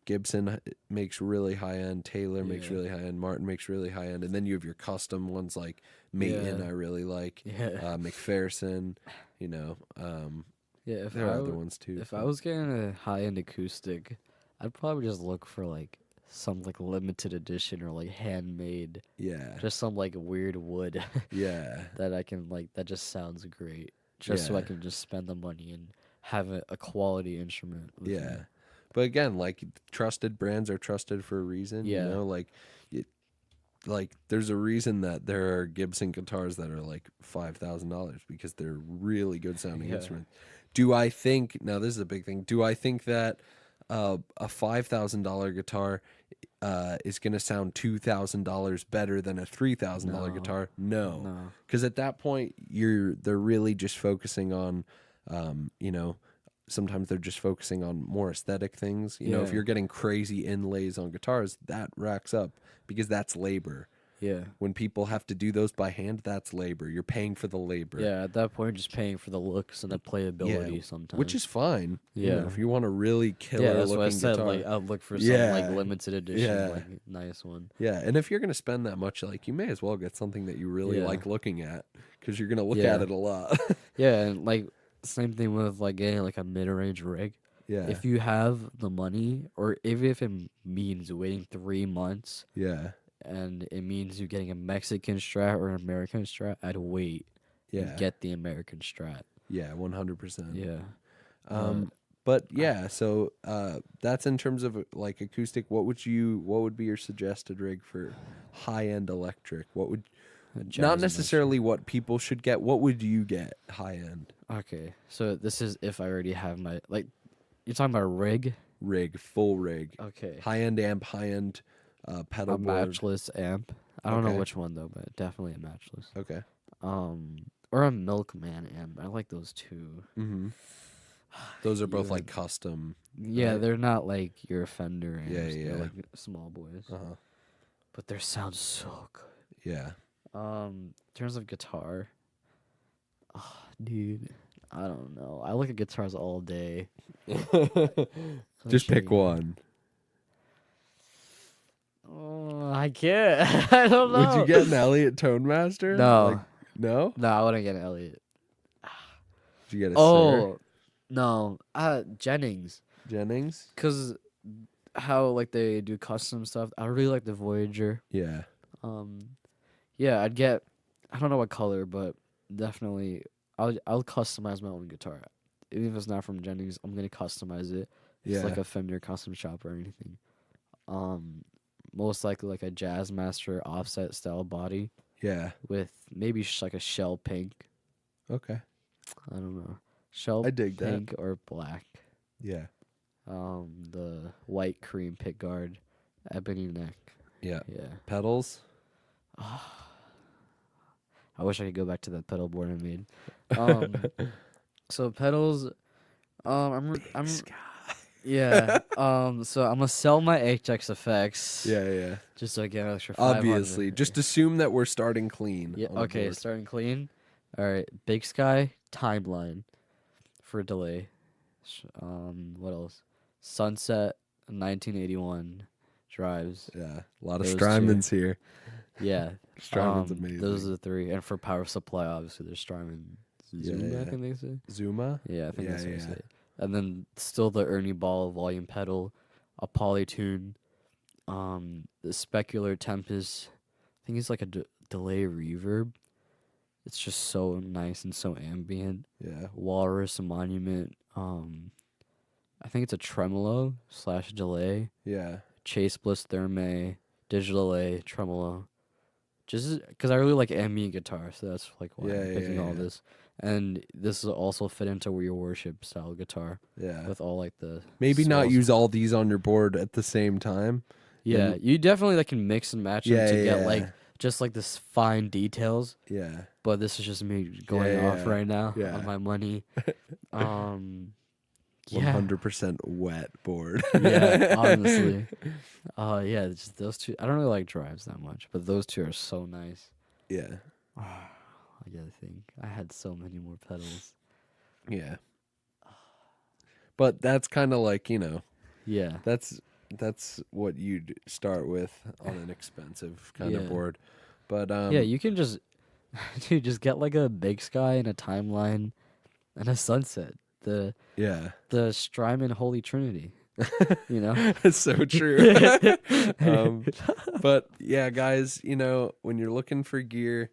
Speaker 1: Gibson makes really high end, Taylor makes
Speaker 2: Yeah.
Speaker 1: really high end, Martin makes really high end, and then you have your custom ones like Maton,
Speaker 2: Yeah.
Speaker 1: I really like,
Speaker 2: Yeah.
Speaker 1: McPherson,
Speaker 2: Yeah, if
Speaker 1: there
Speaker 2: I
Speaker 1: are other
Speaker 2: w-
Speaker 1: ones too.
Speaker 2: if I was getting a high end acoustic, I'd probably just look for like some like limited edition or like handmade,
Speaker 1: yeah,
Speaker 2: just some like weird wood
Speaker 1: yeah,
Speaker 2: that I can like that just sounds great, just so I
Speaker 1: Yeah.
Speaker 2: can just spend the money and have a quality instrument. with me.
Speaker 1: yeah. But again, like trusted brands are trusted for a reason.
Speaker 2: Yeah.
Speaker 1: Like there's a reason that there are Gibson guitars that are like $5,000 because they're really good sounding
Speaker 2: Yeah.
Speaker 1: instruments. Do I think now this is a big thing? Do I think that a $5,000 guitar is going to sound $2,000 better than a $3,000
Speaker 2: No.
Speaker 1: guitar? No,
Speaker 2: No.
Speaker 1: because at that point they're really just focusing on, sometimes they're just focusing on more aesthetic things. If
Speaker 2: Yeah.
Speaker 1: you're getting crazy inlays on guitars, that racks up because that's labor.
Speaker 2: Yeah.
Speaker 1: When people have to do those by hand, that's labor. You're paying for the labor.
Speaker 2: Yeah, at that point, just paying for the looks and the playability
Speaker 1: Yeah,
Speaker 2: sometimes.
Speaker 1: which is fine.
Speaker 2: Yeah.
Speaker 1: If you want a really killer
Speaker 2: yeah, that's
Speaker 1: looking
Speaker 2: what I said.
Speaker 1: guitar.
Speaker 2: Like, I'd look for some like
Speaker 1: Yeah.
Speaker 2: limited edition,
Speaker 1: Yeah.
Speaker 2: like nice one.
Speaker 1: Yeah, and if you're gonna spend that much, like you may as well get something that you really
Speaker 2: Yeah.
Speaker 1: like looking at, because you're gonna look
Speaker 2: Yeah.
Speaker 1: at it a lot.
Speaker 2: Yeah, and like same thing with like getting like a mid-range rig.
Speaker 1: Yeah,
Speaker 2: If you have the money, or even if it means waiting 3 months,
Speaker 1: yeah,
Speaker 2: and it means you getting a Mexican Strat or an American Strat, I'd wait and
Speaker 1: Yeah.
Speaker 2: get the American Strat.
Speaker 1: Yeah, 100%.
Speaker 2: Yeah.
Speaker 1: But yeah, so that's in terms of like acoustic. What would be your suggested rig for high end electric? What would
Speaker 2: Jazz
Speaker 1: not
Speaker 2: and
Speaker 1: necessarily what people should get. What would you get high end
Speaker 2: Okay, so this is if I already have my like. You're talking about a rig.
Speaker 1: rig, full rig,
Speaker 2: Okay.
Speaker 1: high end amp, high end pedal
Speaker 2: A
Speaker 1: board?
Speaker 2: matchless amp. I don't know
Speaker 1: Okay.
Speaker 2: which one though, but definitely a matchless.
Speaker 1: Okay.
Speaker 2: Or a Milkman amp. I like those too.
Speaker 1: Mm-hmm. Those are both
Speaker 2: Yeah.
Speaker 1: like custom.
Speaker 2: Yeah,
Speaker 1: right?
Speaker 2: they're not like your Fender amps.
Speaker 1: Yeah,
Speaker 2: They're
Speaker 1: yeah.
Speaker 2: like small boys.
Speaker 1: Uh-huh.
Speaker 2: But their sound so good.
Speaker 1: Yeah.
Speaker 2: In terms of guitar, dude, I don't know. I look at guitars all day.
Speaker 1: Just pick
Speaker 2: Especially-
Speaker 1: one.
Speaker 2: Oh, I can't. I don't know.
Speaker 1: Would you get an Elliott Tone Master?
Speaker 2: No.
Speaker 1: Like, no?
Speaker 2: No, I wouldn't get an Elliott.
Speaker 1: Did you get a Sir?
Speaker 2: Oh, no. Jennings.
Speaker 1: Jennings?
Speaker 2: Because how, like, they do custom stuff. I really like the Voyager.
Speaker 1: Yeah.
Speaker 2: Yeah, I'd get, I don't know what color, but definitely, I'll customize my own guitar. Even if it's not from Jennings, I'm going to customize it. If
Speaker 1: Yeah.
Speaker 2: it's like a Fender custom shop or anything. Most likely like a Jazzmaster offset style body
Speaker 1: Yeah.
Speaker 2: with maybe like a shell pink.
Speaker 1: Okay.
Speaker 2: I don't know. Shell
Speaker 1: I dig that.
Speaker 2: pink or black.
Speaker 1: Yeah.
Speaker 2: The white cream pick guard, ebony neck.
Speaker 1: Yeah.
Speaker 2: Yeah.
Speaker 1: Pedals?
Speaker 2: I wish I could go back to that pedal board I made. So pedals, I'm yeah. So I'm gonna sell my HX effects.
Speaker 1: Yeah, yeah.
Speaker 2: Just so I get an extra 500.
Speaker 1: Obviously. Just assume that we're starting clean.
Speaker 2: Yeah.
Speaker 1: on the
Speaker 2: Okay.
Speaker 1: board.
Speaker 2: Starting clean. All right. Big Sky timeline for delay. What else? Sunset 1981 drives.
Speaker 1: Yeah. A lot of
Speaker 2: Those two.
Speaker 1: Strymons here.
Speaker 2: Yeah.
Speaker 1: Strymons amazing.
Speaker 2: Those are the three. And for power supply, obviously, there's Strymon. Zoom,
Speaker 1: Yeah,
Speaker 2: I think they say.
Speaker 1: Zuma?
Speaker 2: Yeah, I think that's what they
Speaker 1: Yeah,
Speaker 2: say. And then still the Ernie Ball volume pedal, a Polytune, the Specular Tempest. I think it's like a delay reverb. It's just so nice and so ambient.
Speaker 1: Yeah.
Speaker 2: Walrus Monument. I think it's a tremolo / delay.
Speaker 1: Yeah.
Speaker 2: Chase Bliss Thermae, digital delay, tremolo. Just because I really like ambient guitar, so that's like why
Speaker 1: Yeah,
Speaker 2: I'm picking
Speaker 1: yeah,
Speaker 2: all
Speaker 1: yeah.
Speaker 2: this. And this will also fit into your worship style guitar
Speaker 1: Yeah.
Speaker 2: with all like the
Speaker 1: Maybe not
Speaker 2: swells.
Speaker 1: use all these on your board at the same time.
Speaker 2: Yeah, you definitely like can mix and match them
Speaker 1: Yeah,
Speaker 2: to
Speaker 1: yeah,
Speaker 2: get
Speaker 1: yeah.
Speaker 2: like just like this fine details.
Speaker 1: Yeah.
Speaker 2: But this is just me going
Speaker 1: Yeah,
Speaker 2: off
Speaker 1: yeah.
Speaker 2: right now
Speaker 1: Yeah.
Speaker 2: on my money. Yeah.
Speaker 1: 100% wet board.
Speaker 2: Yeah, honestly. Yeah, just those two. I don't really like drives that much, but those two are so nice.
Speaker 1: Yeah.
Speaker 2: I gotta think. I had so many more pedals.
Speaker 1: Yeah. But that's kind of like,
Speaker 2: Yeah.
Speaker 1: that's what you'd start with on an expensive kind of
Speaker 2: Yeah.
Speaker 1: board. But
Speaker 2: Yeah, you can just dude, just get like a Big Sky and a Timeline and a Sunset. The Strymon Holy Trinity. You know?
Speaker 1: It's so true. But yeah, guys, when you're looking for gear,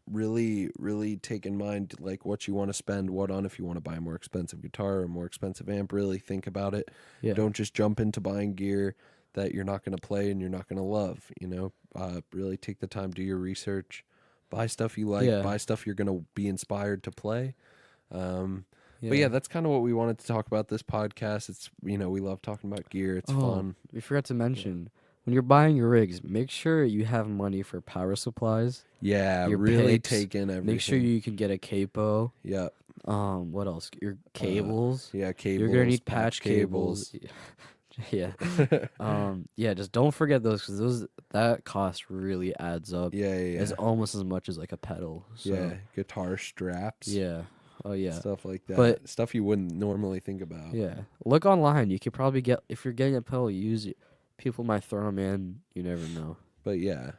Speaker 1: really take in mind like what you want to spend what on. If you want to buy a more expensive guitar or a more expensive amp, really think about it.
Speaker 2: Yeah.
Speaker 1: Don't just jump into buying gear that you're not going to play and you're not going to love. Really take the time, do your research, buy stuff you like,
Speaker 2: Yeah.
Speaker 1: buy stuff you're going to be inspired to play. But yeah, that's kind of what we wanted to talk about this podcast. It's, we love talking about gear. It's fun.
Speaker 2: We forgot to mention when you're buying your rigs, make sure you have money for power supplies.
Speaker 1: Yeah,
Speaker 2: Your
Speaker 1: really
Speaker 2: picks,
Speaker 1: take in everything.
Speaker 2: Make sure you can get a capo.
Speaker 1: Yeah.
Speaker 2: What else? Your cables.
Speaker 1: Yeah, cables.
Speaker 2: You're gonna need patch cables. Yeah. Yeah. Just don't forget those because that cost really adds up.
Speaker 1: Yeah.
Speaker 2: It's almost as much as like a pedal. So,
Speaker 1: Yeah, guitar straps.
Speaker 2: Yeah. Oh yeah.
Speaker 1: Stuff like that.
Speaker 2: But-
Speaker 1: stuff you wouldn't normally think about.
Speaker 2: Yeah. Look online. You could probably get if you're getting a pedal. Use it. People might throw them in. You never know.
Speaker 1: But yeah.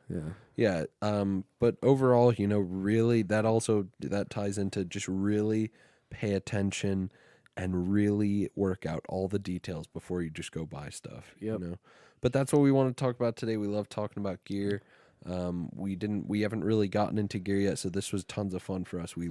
Speaker 2: Yeah.
Speaker 1: But overall, really that ties into just really pay attention and really work out all the details before you just go buy stuff.
Speaker 2: Yep.
Speaker 1: But that's what we want to talk about today. We love talking about gear. We haven't really gotten into gear yet, so this was tons of fun for us. We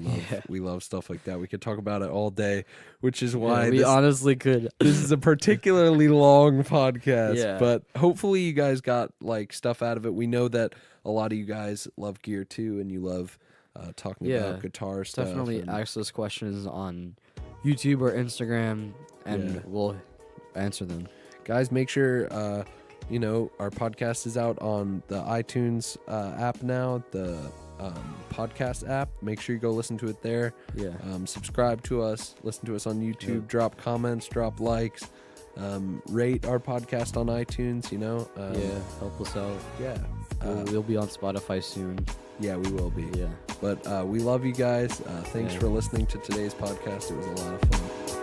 Speaker 1: love stuff like that. We could talk about it all day, which is why
Speaker 2: we honestly could.
Speaker 1: this is a particularly long podcast.
Speaker 2: Yeah.
Speaker 1: But hopefully you guys got like stuff out of it. We know that a lot of you guys love gear too, and you love talking about guitar stuff.
Speaker 2: Definitely ask those questions on YouTube or Instagram, and we'll answer them.
Speaker 1: Guys, make sure our podcast is out on the iTunes app now, the podcast app. Make sure you go listen to it there.
Speaker 2: Yeah.
Speaker 1: Subscribe to us. Listen to us on YouTube. Drop comments. Drop likes. Rate our podcast on iTunes.
Speaker 2: Help us out.
Speaker 1: Yeah.
Speaker 2: We'll be on Spotify soon.
Speaker 1: Yeah, we will be.
Speaker 2: Yeah.
Speaker 1: But we love you guys. Thanks for listening to today's podcast. It was a lot of fun.